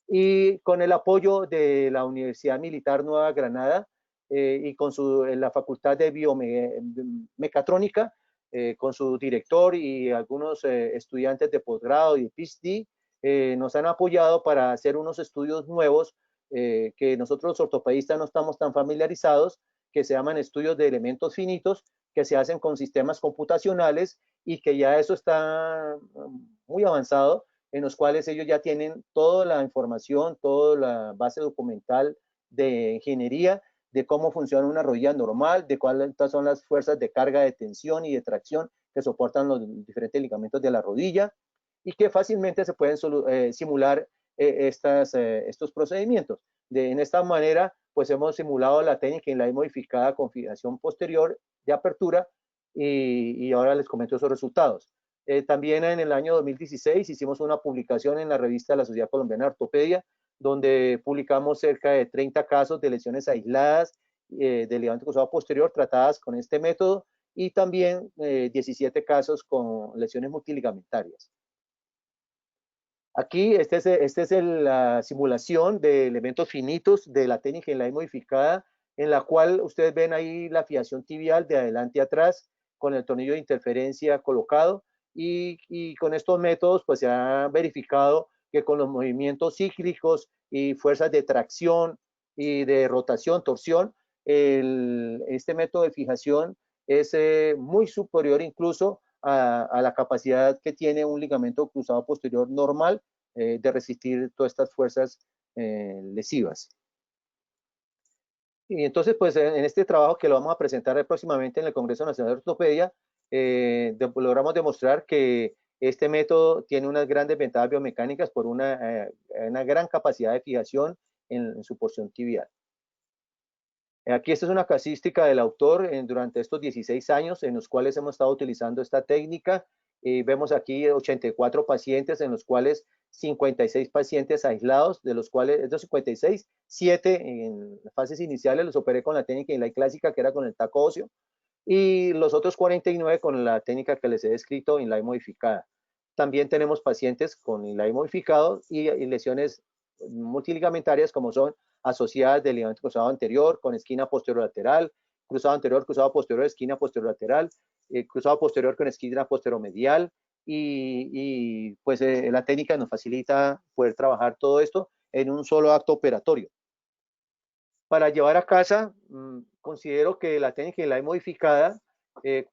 y con el apoyo de la Universidad Militar Nueva Granada y con la Facultad de Biomecatrónica, con su director y algunos estudiantes de posgrado y de PhD, nos han apoyado para hacer unos estudios nuevos que nosotros los ortopedistas no estamos tan familiarizados, que se llaman estudios de elementos finitos, que se hacen con sistemas computacionales y que ya eso está muy avanzado, en los cuales ellos ya tienen toda la información, toda la base documental de ingeniería, de cómo funciona una rodilla normal, de cuáles son las fuerzas de carga, de tensión y de tracción que soportan los diferentes ligamentos de la rodilla y que fácilmente se pueden simular estos procedimientos. En esta manera, pues hemos simulado la técnica y la modificada configuración posterior de apertura y ahora les comento esos resultados. También en el año 2016 hicimos una publicación en la revista de la Sociedad Colombiana de Ortopedia, donde publicamos cerca de 30 casos de lesiones aisladas de ligamento cruzado posterior tratadas con este método y también 17 casos con lesiones multiligamentarias. Aquí, esta es la simulación de elementos finitos de la técnica en la modificada, en la cual ustedes ven ahí la fijación tibial de adelante a atrás con el tornillo de interferencia colocado y con estos métodos pues se ha verificado que con los movimientos cíclicos y fuerzas de tracción y de rotación, torsión, este método de fijación es muy superior incluso a la capacidad que tiene un ligamento cruzado posterior normal de resistir todas estas fuerzas lesivas. Y entonces, pues en este trabajo que lo vamos a presentar próximamente en el Congreso Nacional de Ortopedia, logramos demostrar que este método tiene unas grandes ventajas biomecánicas por una gran capacidad de fijación en su porción tibial. Aquí esta es una casística del autor durante estos 16 años en los cuales hemos estado utilizando esta técnica. Vemos aquí 84 pacientes, en los cuales 56 pacientes aislados, de los cuales, estos 56, 7 en fases iniciales los operé con la técnica Inlay clásica, que era con el taco óseo, y los otros 49 con la técnica que les he descrito, Inlay modificada. También tenemos pacientes con Inlay modificado y lesiones multiligamentarias, como son asociadas del ligamento cruzado anterior con esquina posterolateral, cruzado posterior, esquina posterolateral, cruzado posterior con esquina posteromedial, y pues la técnica nos facilita poder trabajar todo esto en un solo acto operatorio. Para llevar a casa, considero que la técnica Inlay modificada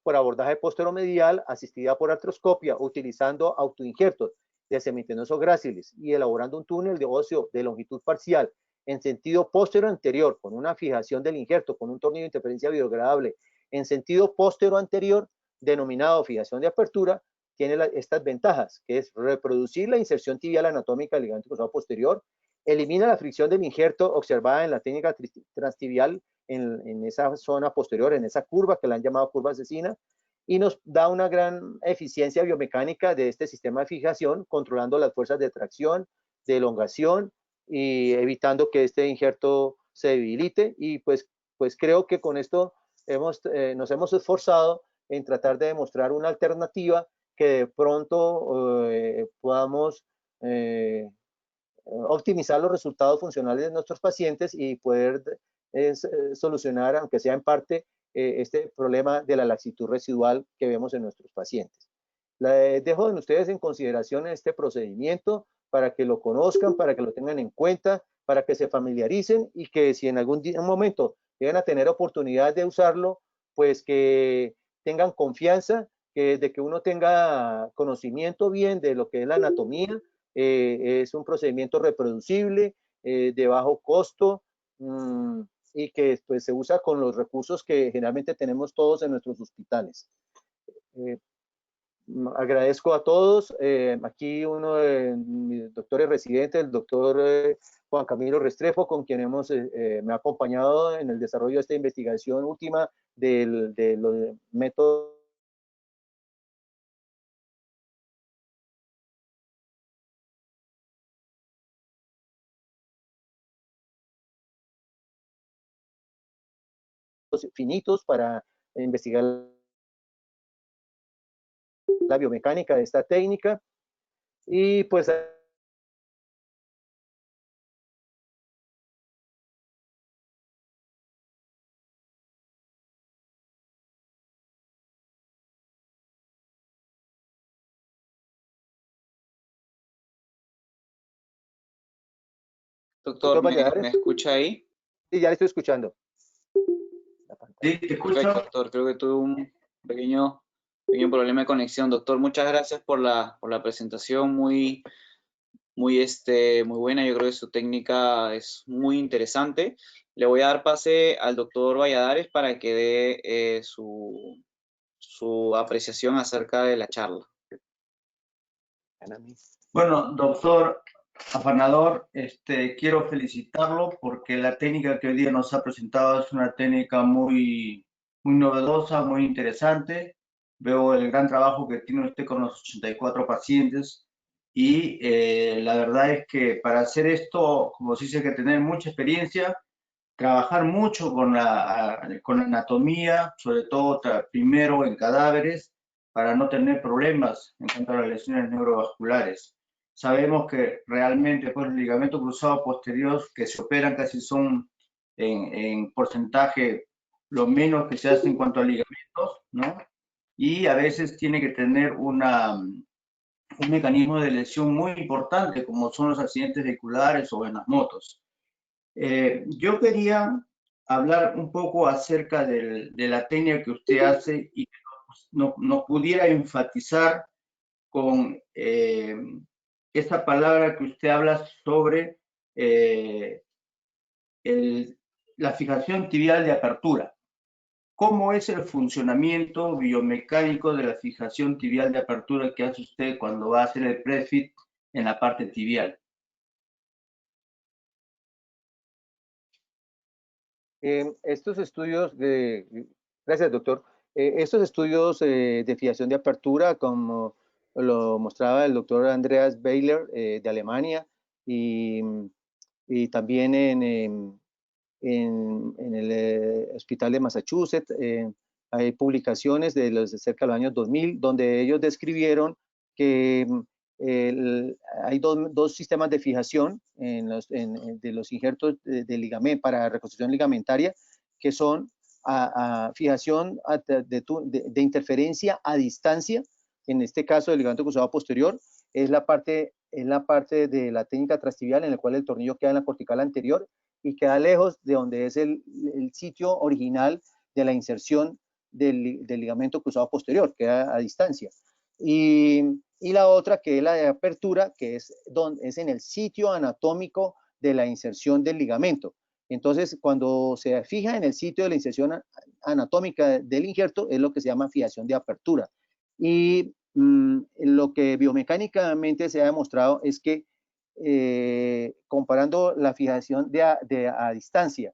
por abordaje posteromedial, asistida por artroscopia, utilizando autoinjertos de semitenoso gráciles y elaborando un túnel de óseo de longitud parcial en sentido posterior anterior, con una fijación del injerto, con un tornillo de interferencia biodegradable en sentido posterior anterior, denominado fijación de apertura, tiene estas ventajas, que es reproducir la inserción tibial anatómica del ligamento cruzado posterior, elimina la fricción del injerto observada en la técnica transtibial en esa zona posterior, en esa curva que la han llamado curva asesina, y nos da una gran eficiencia biomecánica de este sistema de fijación, controlando las fuerzas de tracción, de elongación y evitando que este injerto se debilite. Y pues creo que con esto nos hemos esforzado en tratar de demostrar una alternativa que de pronto podamos optimizar los resultados funcionales de nuestros pacientes y poder solucionar, aunque sea en parte, este problema de la laxitud residual que vemos en nuestros pacientes. Dejo en ustedes en consideración este procedimiento para que lo conozcan, para que lo tengan en cuenta, para que se familiaricen y que si en algún momento llegan a tener oportunidad de usarlo, pues que tengan confianza de que uno tenga conocimiento bien de lo que es la anatomía. Es un procedimiento reproducible, de bajo costo, y que pues, se usa con los recursos que generalmente tenemos todos en nuestros hospitales. Agradezco a todos. Aquí uno de mis doctores residentes, el doctor Juan Camilo Restrepo, con quien me ha acompañado en el desarrollo de esta investigación última de los métodos finitos para investigar la biomecánica de esta técnica. Y pues
Doctor, ¿me escucha ahí?
Sí, ya le estoy escuchando.
Sí, te escucho.
Perfecto, doctor. Creo que tuve un pequeño problema de conexión. Doctor, muchas gracias por la presentación, muy buena. Yo creo que su técnica es muy interesante. Le voy a dar pase al doctor Valladares para que dé su apreciación acerca de la charla.
Bueno, doctor Afanador, quiero felicitarlo porque la técnica que hoy día nos ha presentado es una técnica muy novedosa, muy interesante. Veo el gran trabajo que tiene usted con los 84 pacientes y la verdad es que para hacer esto, como se dice, hay que tener mucha experiencia, trabajar mucho con la anatomía, sobre todo primero en cadáveres, para no tener problemas en cuanto a las lesiones neurovasculares. Sabemos que realmente pues, el ligamento cruzado posterior que se operan casi son en porcentaje lo menos que se hace en cuanto a ligamentos, ¿no? Y a veces tiene que tener un mecanismo de lesión muy importante, como son los accidentes vehiculares o en las motos. Yo quería hablar un poco acerca de la técnica que usted hace y que nos pudiera enfatizar con esa palabra que usted habla sobre el la fijación tibial de apertura. ¿Cómo es el funcionamiento biomecánico de la fijación tibial de apertura que hace usted cuando va a hacer el prefit en la parte tibial?
Estos estudios gracias, doctor. Estos estudios de fijación de apertura, como lo mostraba el doctor Andreas Weiler de Alemania y también en el Hospital de Massachusetts, hay publicaciones de cerca de los años 2000, donde ellos describieron que hay dos sistemas de fijación de los injertos de ligamento para reconstrucción ligamentaria, que son fijación de interferencia a distancia. En este caso, el ligamento cruzado posterior es la parte de la técnica transtibial en la cual el tornillo queda en la cortical anterior y queda lejos de donde es el sitio original de la inserción del ligamento cruzado posterior, queda a distancia. Y la otra, que es la de apertura, que es en el sitio anatómico de la inserción del ligamento. Entonces, cuando se fija en el sitio de la inserción anatómica del injerto, es lo que se llama fijación de apertura. Y lo que biomecánicamente se ha demostrado es que comparando la fijación a distancia,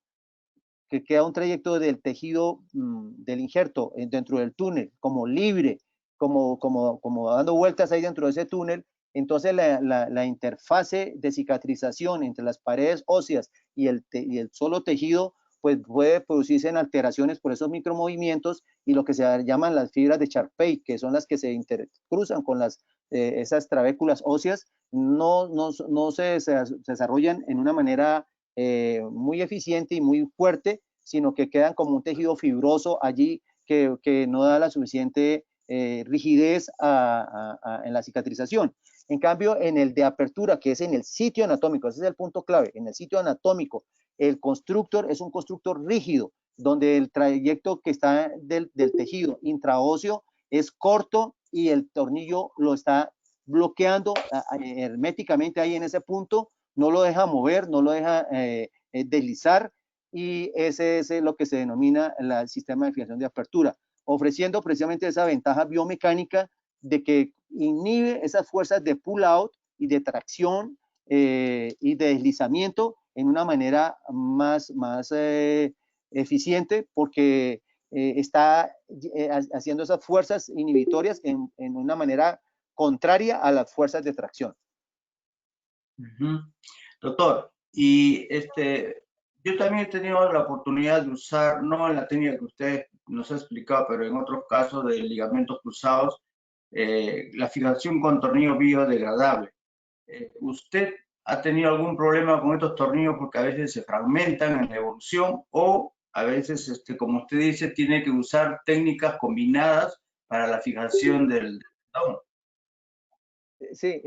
que queda un trayecto del tejido del injerto dentro del túnel, como libre, como dando vueltas ahí dentro de ese túnel, entonces la interfase de cicatrización entre las paredes óseas y el solo tejido, pues puede producirse en alteraciones por esos micromovimientos y lo que se llaman las fibras de Charpey, que son las que se intercruzan con esas trabéculas óseas, no se desarrollan en una manera muy eficiente y muy fuerte, sino que quedan como un tejido fibroso allí que no da la suficiente rigidez en la cicatrización. En cambio, en el de apertura, que es en el sitio anatómico, ese es el punto clave, en el sitio anatómico, el constructor es un constructor rígido, donde el trayecto que está del tejido intraóseo es corto y el tornillo lo está bloqueando herméticamente ahí en ese punto, no lo deja mover, no lo deja deslizar, y ese es lo que se denomina el sistema de fijación de apertura, ofreciendo precisamente esa ventaja biomecánica de que inhibe esas fuerzas de pull out y de tracción y de deslizamiento en una manera más eficiente, porque está haciendo esas fuerzas inhibitorias en una manera contraria a las fuerzas de tracción.
Doctor, y yo también he tenido la oportunidad de usar, no en la técnica que usted nos ha explicado, pero en otros casos de ligamentos cruzados, la fijación con tornillo biodegradable. ¿Usted ha tenido algún problema con estos tornillos porque a veces se fragmentan en la evolución o a veces, como usted dice, tiene que usar técnicas combinadas para la fijación del tendón?
Sí,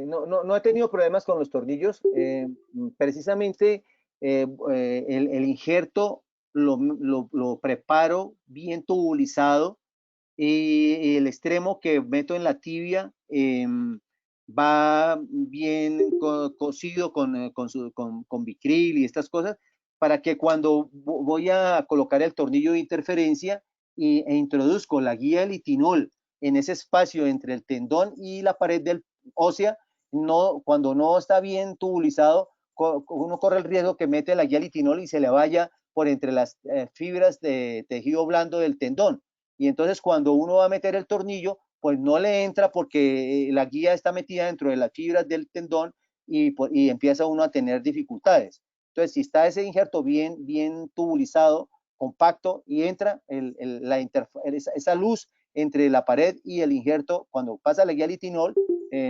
no he tenido problemas con los tornillos. Precisamente el injerto lo preparo bien tubulizado y el extremo que meto en la tibia va bien cosido con Vicryl y estas cosas, para que cuando voy a colocar el tornillo de interferencia e introduzco la guía de litinol en ese espacio entre el tendón y la pared del ósea, cuando no está bien tubulizado, uno corre el riesgo que mete la guía de litinol y se le vaya por entre las fibras de tejido blando del tendón. Y entonces cuando uno va a meter el tornillo, pues no le entra porque la guía está metida dentro de las fibras del tendón y empieza uno a tener dificultades. Entonces, si está ese injerto bien tubulizado, compacto, y entra esa luz entre la pared y el injerto, cuando pasa la guía litinol,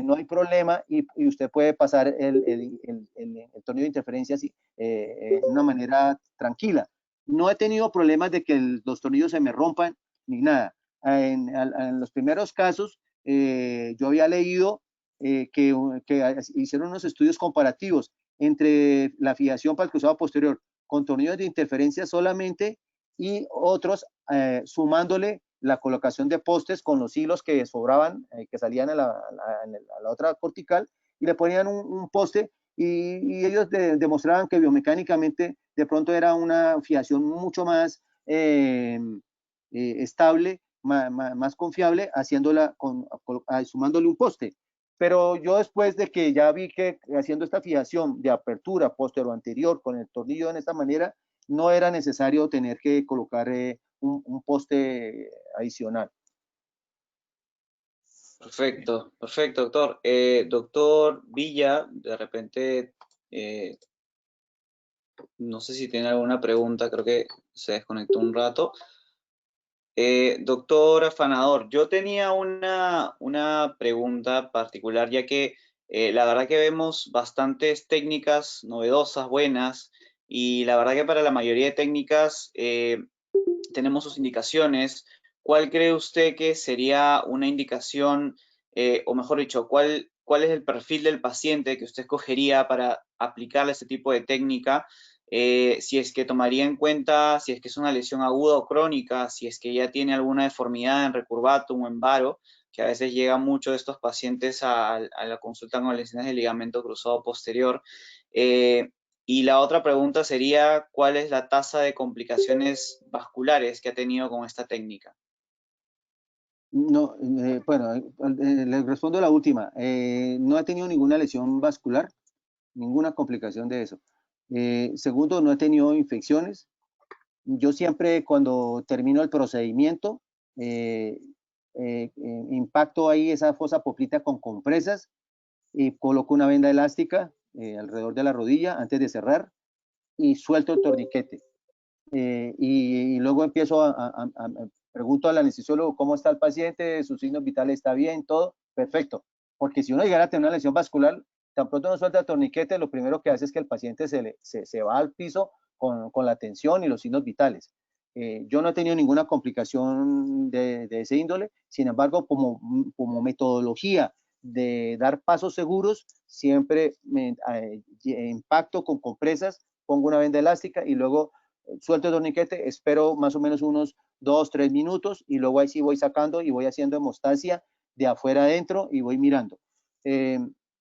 no hay problema y usted puede pasar el tornillo de interferencia de una manera tranquila. No he tenido problemas de que los tornillos se me rompan ni nada. En los primeros casos, yo había leído que hicieron unos estudios comparativos entre la fijación para el cruzado posterior con tornillos de interferencia solamente y otros sumándole la colocación de postes con los hilos que sobraban, que salían a la otra cortical, y le ponían un poste y ellos demostraban que biomecánicamente de pronto era una fijación mucho más estable, más confiable, haciéndola sumándole un poste. Pero yo después de que ya vi que haciendo esta fijación de apertura posterior anterior con el tornillo de esta manera, no era necesario tener que colocar un poste adicional.
Perfecto, perfecto, doctor. Doctor Villa, de repente, no sé si tiene alguna pregunta, creo que se desconectó un rato. Doctor Afanador, yo tenía una pregunta particular, ya que la verdad que vemos bastantes técnicas novedosas, buenas, y la verdad que para la mayoría de técnicas tenemos sus indicaciones. ¿Cuál cree usted que sería una indicación, o mejor dicho, cuál es el perfil del paciente que usted escogería para aplicarle este tipo de técnica? Si es que tomaría en cuenta si es que es una lesión aguda o crónica, si es que ya tiene alguna deformidad en recurvatum o en varo, que a veces llega mucho de estos pacientes a la consulta con lesiones del ligamento cruzado posterior. Y la otra pregunta sería, ¿cuál es la tasa de complicaciones vasculares que ha tenido con esta técnica?
No, bueno, le respondo a la última. No he tenido ninguna lesión vascular, ninguna complicación de eso. Segundo, no he tenido infecciones. Yo siempre cuando termino el procedimiento, impacto ahí esa fosa poplita con compresas y coloco una venda elástica alrededor de la rodilla antes de cerrar y suelto el torniquete. Y luego empiezo pregunto al anestesiólogo cómo está el paciente, sus signos vitales está bien, todo, perfecto. Porque si uno llegara a tener una lesión vascular, tan pronto no suelta el torniquete, lo primero que hace es que el paciente se va al piso con la tensión y los signos vitales. Yo no he tenido ninguna complicación de ese índole, sin embargo, como metodología de dar pasos seguros, siempre impacto con compresas, pongo una venda elástica y luego suelto el torniquete, espero más o menos unos 2-3 minutos y luego ahí sí voy sacando y voy haciendo hemostasia de afuera adentro y voy mirando.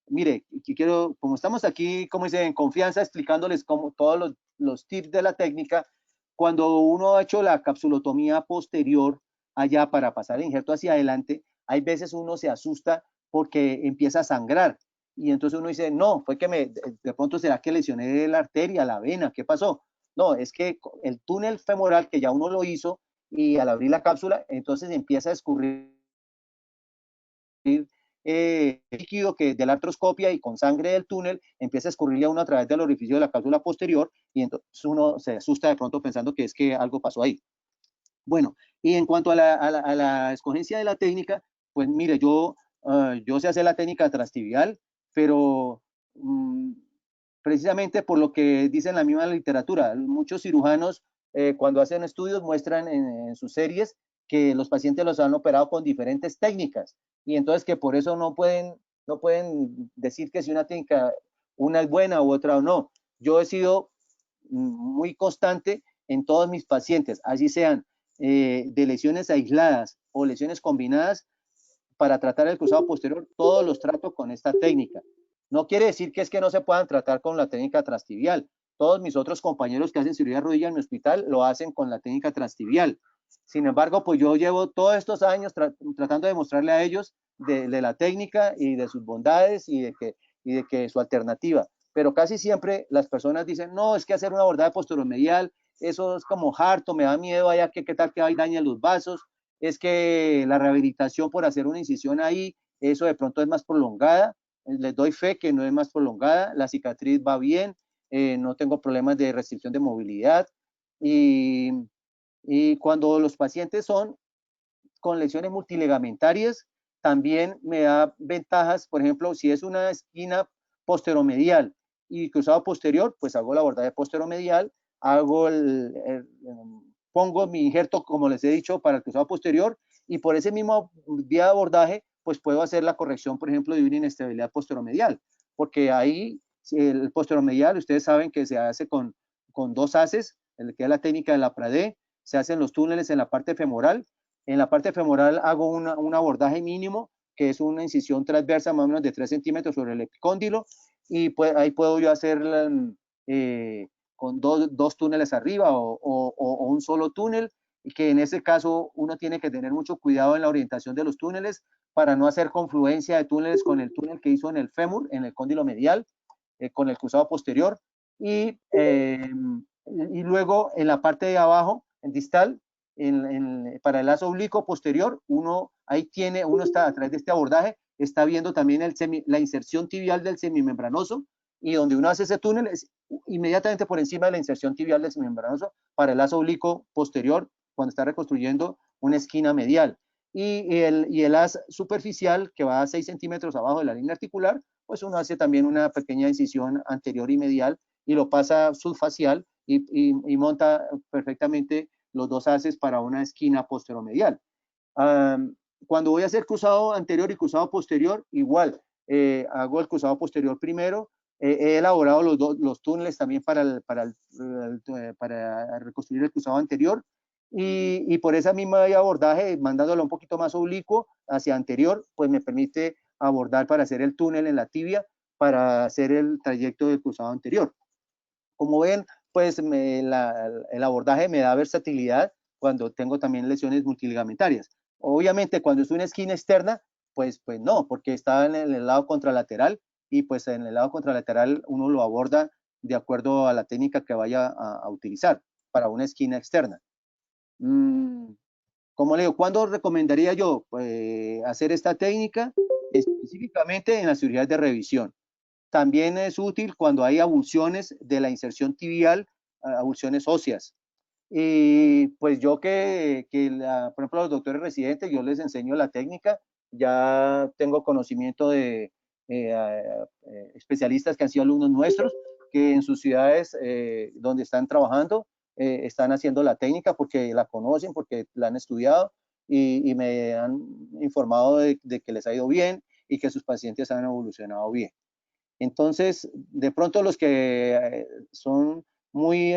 Mire, quiero, como estamos aquí, como dicen, en confianza, explicándoles como todos los tips de la técnica, cuando uno ha hecho la capsulotomía posterior allá para pasar el injerto hacia adelante, hay veces uno se asusta porque empieza a sangrar y entonces uno dice, no, fue que de pronto será que lesioné la arteria, la vena, ¿qué pasó? No, es que el túnel femoral que ya uno lo hizo y al abrir la cápsula, entonces empieza a escurrir líquido que de la artroscopia y con sangre del túnel empieza a escurrirle a uno a través del orificio de la cápsula posterior y entonces uno se asusta de pronto pensando que es que algo pasó ahí. Bueno, y en cuanto a la escogencia de la técnica, pues mire, yo sé hacer la técnica transtibial, pero precisamente por lo que dice en la misma literatura, muchos cirujanos cuando hacen estudios muestran en sus series que los pacientes los han operado con diferentes técnicas y entonces que por eso no pueden decir que si una técnica, una es buena u otra o no. Yo he sido muy constante en todos mis pacientes, así sean de lesiones aisladas o lesiones combinadas, para tratar el cruzado posterior, todos los trato con esta técnica. No quiere decir que es que no se puedan tratar con la técnica transtibial. Todos mis otros compañeros que hacen cirugía de rodilla en mi hospital lo hacen con la técnica transtibial. Sin embargo, pues yo llevo todos estos años tratando de mostrarle a ellos de la técnica y de sus bondades y de que su alternativa. Pero casi siempre las personas dicen, no, es que hacer un abordaje posteromedial, eso es como harto, me da miedo allá que qué tal que ahí dañen los vasos, es que la rehabilitación por hacer una incisión ahí, eso de pronto es más prolongada. Les doy fe que no es más prolongada, la cicatriz va bien, no tengo problemas de restricción de movilidad y cuando los pacientes son con lesiones multilegamentarias, también me da ventajas, por ejemplo, si es una esquina posteromedial y cruzado posterior, pues hago el abordaje posteromedial, hago pongo mi injerto, como les he dicho, para el cruzado posterior y por ese mismo vía de abordaje, pues puedo hacer la corrección, por ejemplo, de una inestabilidad posteromedial, porque ahí el posteromedial, ustedes saben que se hace con 2 haces, el que es la técnica de la Pradé, se hacen los túneles en la parte femoral. En la parte femoral hago un abordaje mínimo, que es una incisión transversa más o menos de 3 centímetros sobre el epicóndilo, y ahí puedo yo hacer con dos túneles arriba o un solo túnel, y que en ese caso uno tiene que tener mucho cuidado en la orientación de los túneles para no hacer confluencia de túneles con el túnel que hizo en el fémur, en el cóndilo medial, con el cruzado posterior, y luego en la parte de abajo, en distal, para el lazo oblicuo posterior, uno está a través de este abordaje, está viendo también la inserción tibial del semimembranoso, y donde uno hace ese túnel es inmediatamente por encima de la inserción tibial del semimembranoso para el lazo oblicuo posterior, cuando está reconstruyendo una esquina medial. Y el haz superficial, que va a 6 centímetros abajo de la línea articular, pues uno hace también una pequeña incisión anterior y medial y lo pasa subfacial y monta perfectamente los dos haces para una esquina posteromedial. Cuando voy a hacer cruzado anterior y cruzado posterior, igual, hago el cruzado posterior primero, he elaborado los túneles también para reconstruir el cruzado anterior, y por esa misma abordaje, mandándolo un poquito más oblicuo hacia anterior, pues me permite abordar para hacer el túnel en la tibia, para hacer el trayecto del cruzado anterior. Como ven, pues el abordaje me da versatilidad cuando tengo también lesiones multiligamentarias. Obviamente, cuando es una esquina externa, pues no, porque está en el lado contralateral, y pues en el lado contralateral uno lo aborda de acuerdo a la técnica que vaya a utilizar para una esquina externa. Como le digo, ¿cuándo recomendaría yo hacer esta técnica? Específicamente en las cirugías de revisión. También es útil cuando hay avulsiones de la inserción tibial, avulsiones óseas. Y pues yo por ejemplo, a los doctores residentes, yo les enseño la técnica, ya tengo conocimiento de especialistas que han sido alumnos nuestros, que en sus ciudades donde están trabajando, están haciendo la técnica porque la conocen, porque la han estudiado, y me han informado de que les ha ido bien y que sus pacientes han evolucionado bien. Entonces, de pronto los que son muy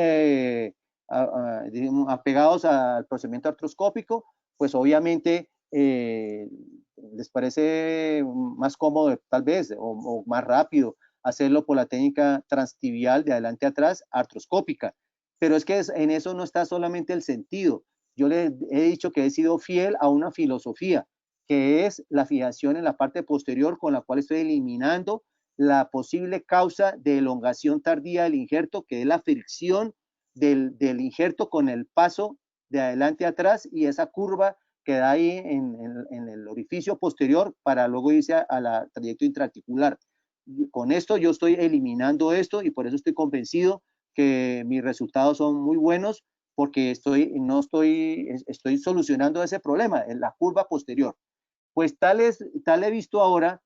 apegados al procedimiento artroscópico, pues obviamente les parece más cómodo tal vez o más rápido hacerlo por la técnica transtibial de adelante a atrás artroscópica. Pero es que en eso no está solamente el sentido. Yo les he dicho que he sido fiel a una filosofía, que es la fijación en la parte posterior, con la cual estoy eliminando la posible causa de elongación tardía del injerto, que es la fricción del injerto con el paso de adelante a atrás, y esa curva que da ahí en el orificio posterior para luego irse a la trayecto intraarticular. Con esto yo estoy eliminando esto, y por eso estoy convencido que mis resultados son muy buenos, porque estoy solucionando ese problema, en la curva posterior. Pues tal he visto ahora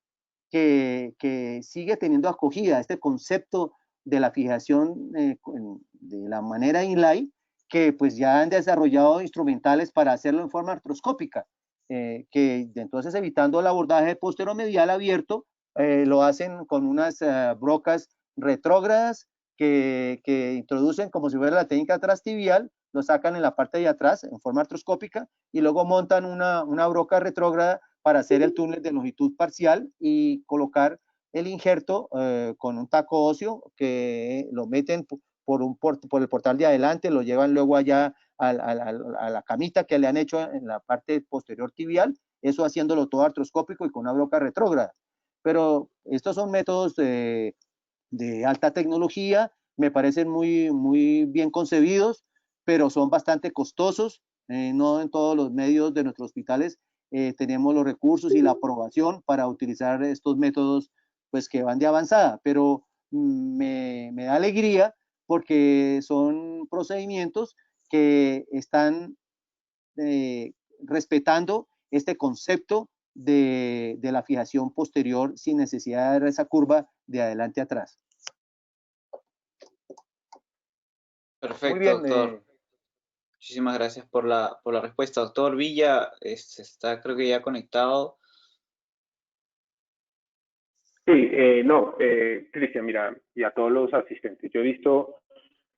que sigue teniendo acogida este concepto de la fijación de la manera inlay, que pues ya han desarrollado instrumentales para hacerlo en forma artroscópica, que entonces, evitando el abordaje posteromedial abierto, lo hacen con unas brocas retrógradas que introducen como si fuera la técnica transtibial, lo sacan en la parte de atrás en forma artroscópica, y luego montan una broca retrógrada para hacer el túnel de longitud parcial y colocar el injerto con un taco óseo que lo meten por el portal de adelante, lo llevan luego allá a la camita que le han hecho en la parte posterior tibial, eso haciéndolo todo artroscópico y con una broca retrógrada. Pero estos son métodos de alta tecnología, me parecen muy, muy bien concebidos, pero son bastante costosos. No en todos los medios de nuestros hospitales tenemos los recursos y la aprobación para utilizar estos métodos, pues que van de avanzada, pero me da alegría porque son procedimientos que están respetando este concepto de la fijación posterior sin necesidad de dar esa curva de adelante a atrás.
Perfecto, muy bien, doctor. Muchísimas gracias por la respuesta. Doctor Villa, está creo que ya conectado.
Sí, Cristian, mira, y a todos los asistentes, yo he visto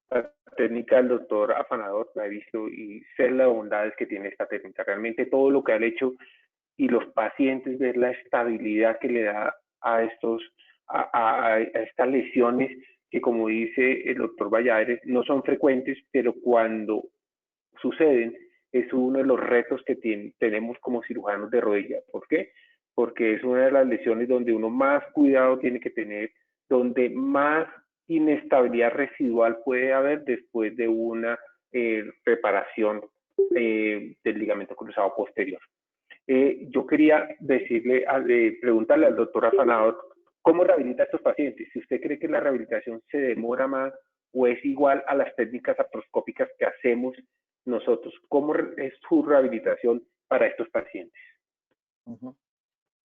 la técnica del doctor Afanador, la he visto y sé las bondades que tiene esta técnica. Realmente todo lo que ha hecho y los pacientes ver la estabilidad que le da a a estas lesiones que, como dice el doctor Valladares, no son frecuentes, pero cuando suceden es uno de los retos que tenemos como cirujanos de rodilla. ¿Por qué? Porque es una de las lesiones donde uno más cuidado tiene que tener, donde más inestabilidad residual puede haber después de una reparación del ligamento cruzado posterior. Yo quería preguntarle al doctor Afanador, ¿cómo rehabilita a estos pacientes? Si usted cree que la rehabilitación se demora más o es igual a las técnicas artroscópicas que hacemos nosotros, ¿cómo es su rehabilitación para estos pacientes?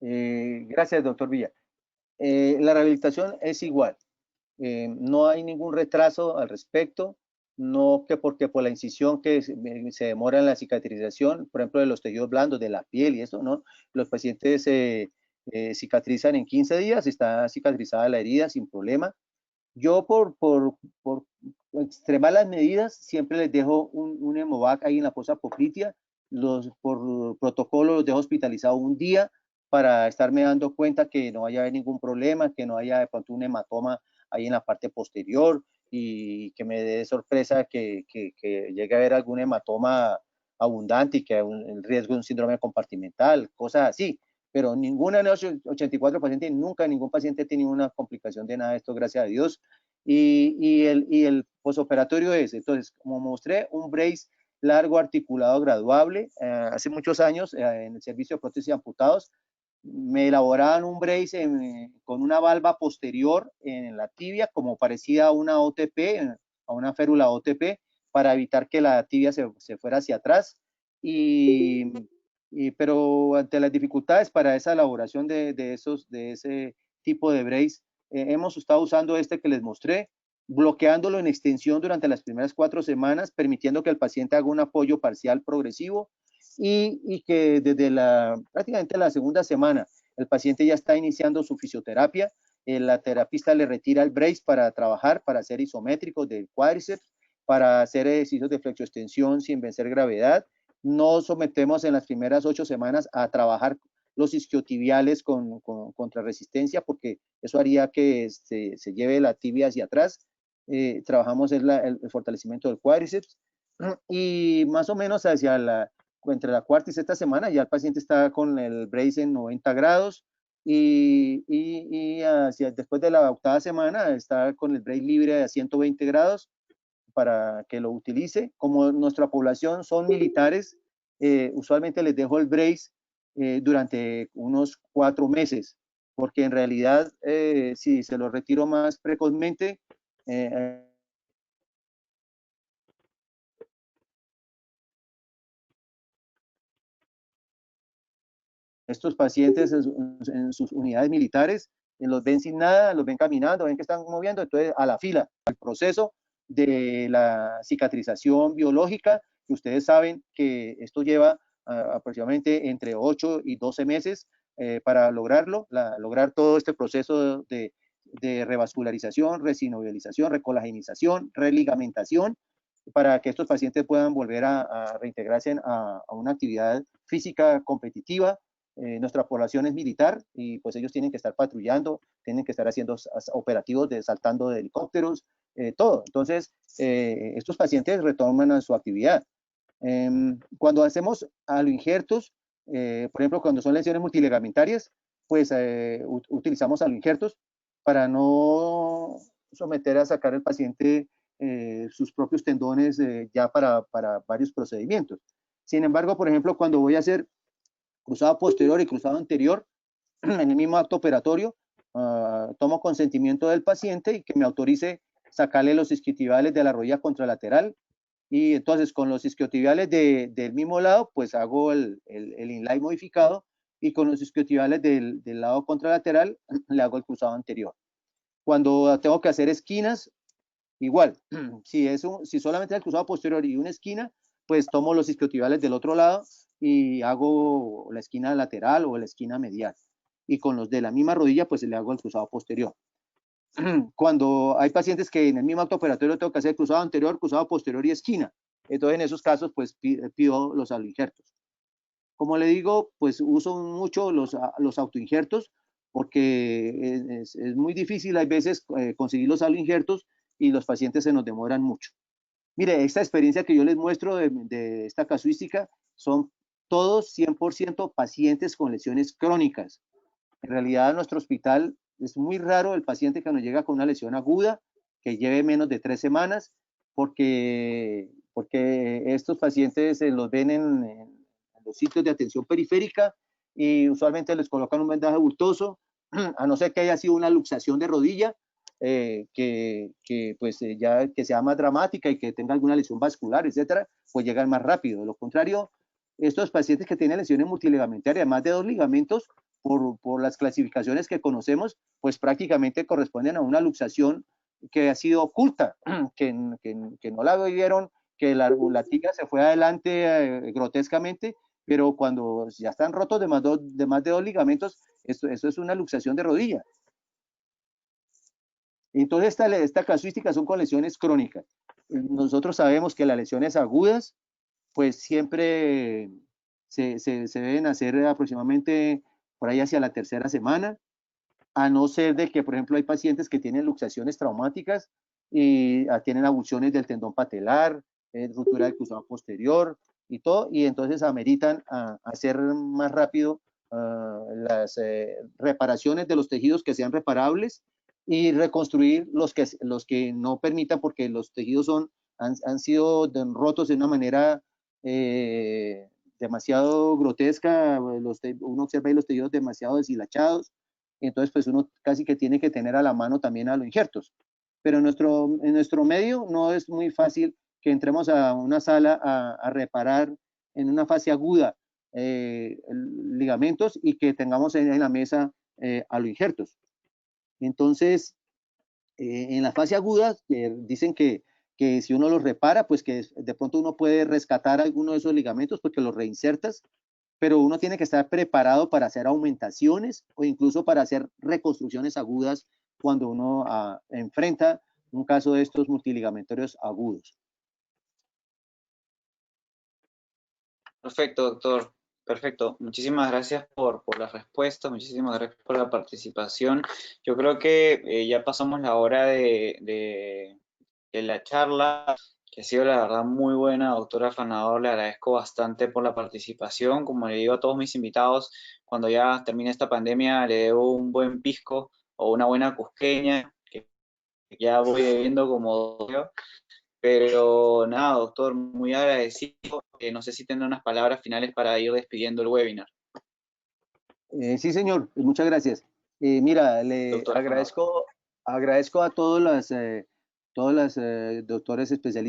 Gracias, doctor Villa. La rehabilitación es igual. No hay ningún retraso al respecto, no que porque por la incisión que se demora en la cicatrización, por ejemplo, de los tejidos blandos, de la piel y eso, ¿no? Los pacientes cicatrizan en 15 días, está cicatrizada la herida sin problema. Yo por extremar las medidas, siempre les dejo un Hemovac ahí en la fosa poplitea, por protocolo los dejo hospitalizados un día para estarme dando cuenta que no haya ningún problema, que no haya de pronto un hematoma ahí en la parte posterior y que me dé sorpresa que llegue a haber algún hematoma abundante y que haya el riesgo de un síndrome compartimental, cosas así. Pero ninguna de los 84 pacientes, nunca ningún paciente tiene una complicación de nada de esto, gracias a Dios. Y el posoperatorio es, entonces, como mostré, un brace largo articulado graduable. Hace muchos años, en el servicio de prótesis de amputados, me elaboraban un brace con una valva posterior en la tibia, como parecida a una OTP, a una férula OTP, para evitar que la tibia se fuera hacia atrás. Pero ante las dificultades para esa elaboración de ese tipo de brace, hemos estado usando este que les mostré, bloqueándolo en extensión durante las primeras 4 semanas, permitiendo que el paciente haga un apoyo parcial progresivo y que desde prácticamente la segunda semana el paciente ya está iniciando su fisioterapia. La terapista le retira el brace para trabajar, para hacer isométricos del cuádriceps, para hacer ejercicios de flexoextensión sin vencer gravedad. No sometemos en las primeras 8 semanas a trabajar los isquiotibiales contra resistencia, porque eso haría que se lleve la tibia hacia atrás. Trabajamos el fortalecimiento del cuádriceps y más o menos entre la cuarta y sexta semana ya el paciente está con el brace en 90 grados y después de la octava semana está con el brace libre a 120 grados para que lo utilice. Como nuestra población son militares, usualmente les dejo el brace durante unos 4 meses, porque en realidad si se lo retiro más precozmente, estos pacientes en sus unidades militares, los ven sin nada, los ven caminando, ven que están moviendo, entonces a la fila, al proceso de la cicatrización biológica, que ustedes saben que esto lleva aproximadamente entre 8 y 12 meses para lograrlo, lograr todo este proceso de revascularización, resinovialización, recolagenización, religamentación, para que estos pacientes puedan volver a reintegrarse a una actividad física competitiva. Nuestra población es militar y pues ellos tienen que estar patrullando, tienen que estar haciendo operativos saltando de helicópteros, todo. Entonces, estos pacientes retoman a su actividad. Cuando hacemos aloinjertos, por ejemplo, cuando son lesiones multilegamentarias, pues utilizamos aloinjertos para no someter a sacar al paciente sus propios tendones ya para varios procedimientos. Sin embargo, por ejemplo, cuando voy a hacer cruzado posterior y cruzado anterior, en el mismo acto operatorio, tomo consentimiento del paciente y que me autorice sacarle los isquiotibiales de la rodilla contralateral. Y entonces con los isquiotibiales del mismo lado, pues hago el inlay modificado y con los isquiotibiales del lado contralateral le hago el cruzado anterior. Cuando tengo que hacer esquinas, igual, si solamente es el cruzado posterior y una esquina, pues tomo los isquiotibiales del otro lado y hago la esquina lateral o la esquina medial. Y con los de la misma rodilla, pues le hago el cruzado posterior. Cuando hay pacientes que en el mismo acto operatorio tengo que hacer cruzado anterior, cruzado posterior y esquina, entonces en esos casos, pues pido los aloinjertos. Como le digo, pues uso mucho los autoinjertos porque es muy difícil, hay veces, conseguir los aloinjertos y los pacientes se nos demoran mucho. Mire, esta experiencia que yo les muestro de esta casuística son todos 100% pacientes con lesiones crónicas. En realidad, en nuestro hospital es muy raro el paciente que nos llega con una lesión aguda que lleve menos de 3 semanas, porque estos pacientes los ven en los sitios de atención periférica y usualmente les colocan un vendaje bultoso, a no ser que haya sido una luxación de rodilla, que sea más dramática y que tenga alguna lesión vascular, etcétera, pues llegan más rápido. De lo contrario, estos pacientes que tienen lesiones multiligamentarias, más de 2 ligamentos, por las clasificaciones que conocemos, pues prácticamente corresponden a una luxación que ha sido oculta, que no la vieron, que la tibia se fue adelante grotescamente, pero cuando ya están rotos de más de 2 ligamentos, eso es una luxación de rodilla. Entonces, esta casuística son con lesiones crónicas. Nosotros sabemos que las lesiones agudas, pues siempre se deben hacer aproximadamente por ahí hacia la 3ª semana, a no ser de que, por ejemplo, hay pacientes que tienen luxaciones traumáticas y tienen abulsiones del tendón patelar, ruptura del cruzado posterior y todo, y entonces ameritan hacer más rápido las reparaciones de los tejidos que sean reparables y reconstruir los que no permitan, porque los tejidos han sido rotos de una manera demasiado grotesca. Uno observa ahí los tejidos demasiado deshilachados, y entonces pues uno casi que tiene que tener a la mano también a los injertos. Pero en nuestro medio no es muy fácil que entremos a una sala a reparar en una fase aguda ligamentos y que tengamos en la mesa a los injertos. Entonces, en la fase aguda, dicen que si uno los repara, pues que de pronto uno puede rescatar alguno de esos ligamentos porque los reinsertas, pero uno tiene que estar preparado para hacer aumentaciones o incluso para hacer reconstrucciones agudas cuando uno enfrenta un caso de estos multiligamentorios agudos.
Perfecto, doctor. Perfecto. Muchísimas gracias por las respuestas, muchísimas gracias por la participación. Yo creo que ya pasamos la hora de la charla, que ha sido la verdad muy buena, doctora Afanador. Le agradezco bastante por la participación. Como le digo a todos mis invitados, cuando ya termine esta pandemia, le debo un buen pisco o una buena cusqueña, que ya voy bebiendo como doctor. Pero nada, doctor, muy agradecido. No sé si tendrá unas palabras finales para ir despidiendo el webinar.
Sí, señor, muchas gracias. Mira, le agradezco a todos los doctores especialistas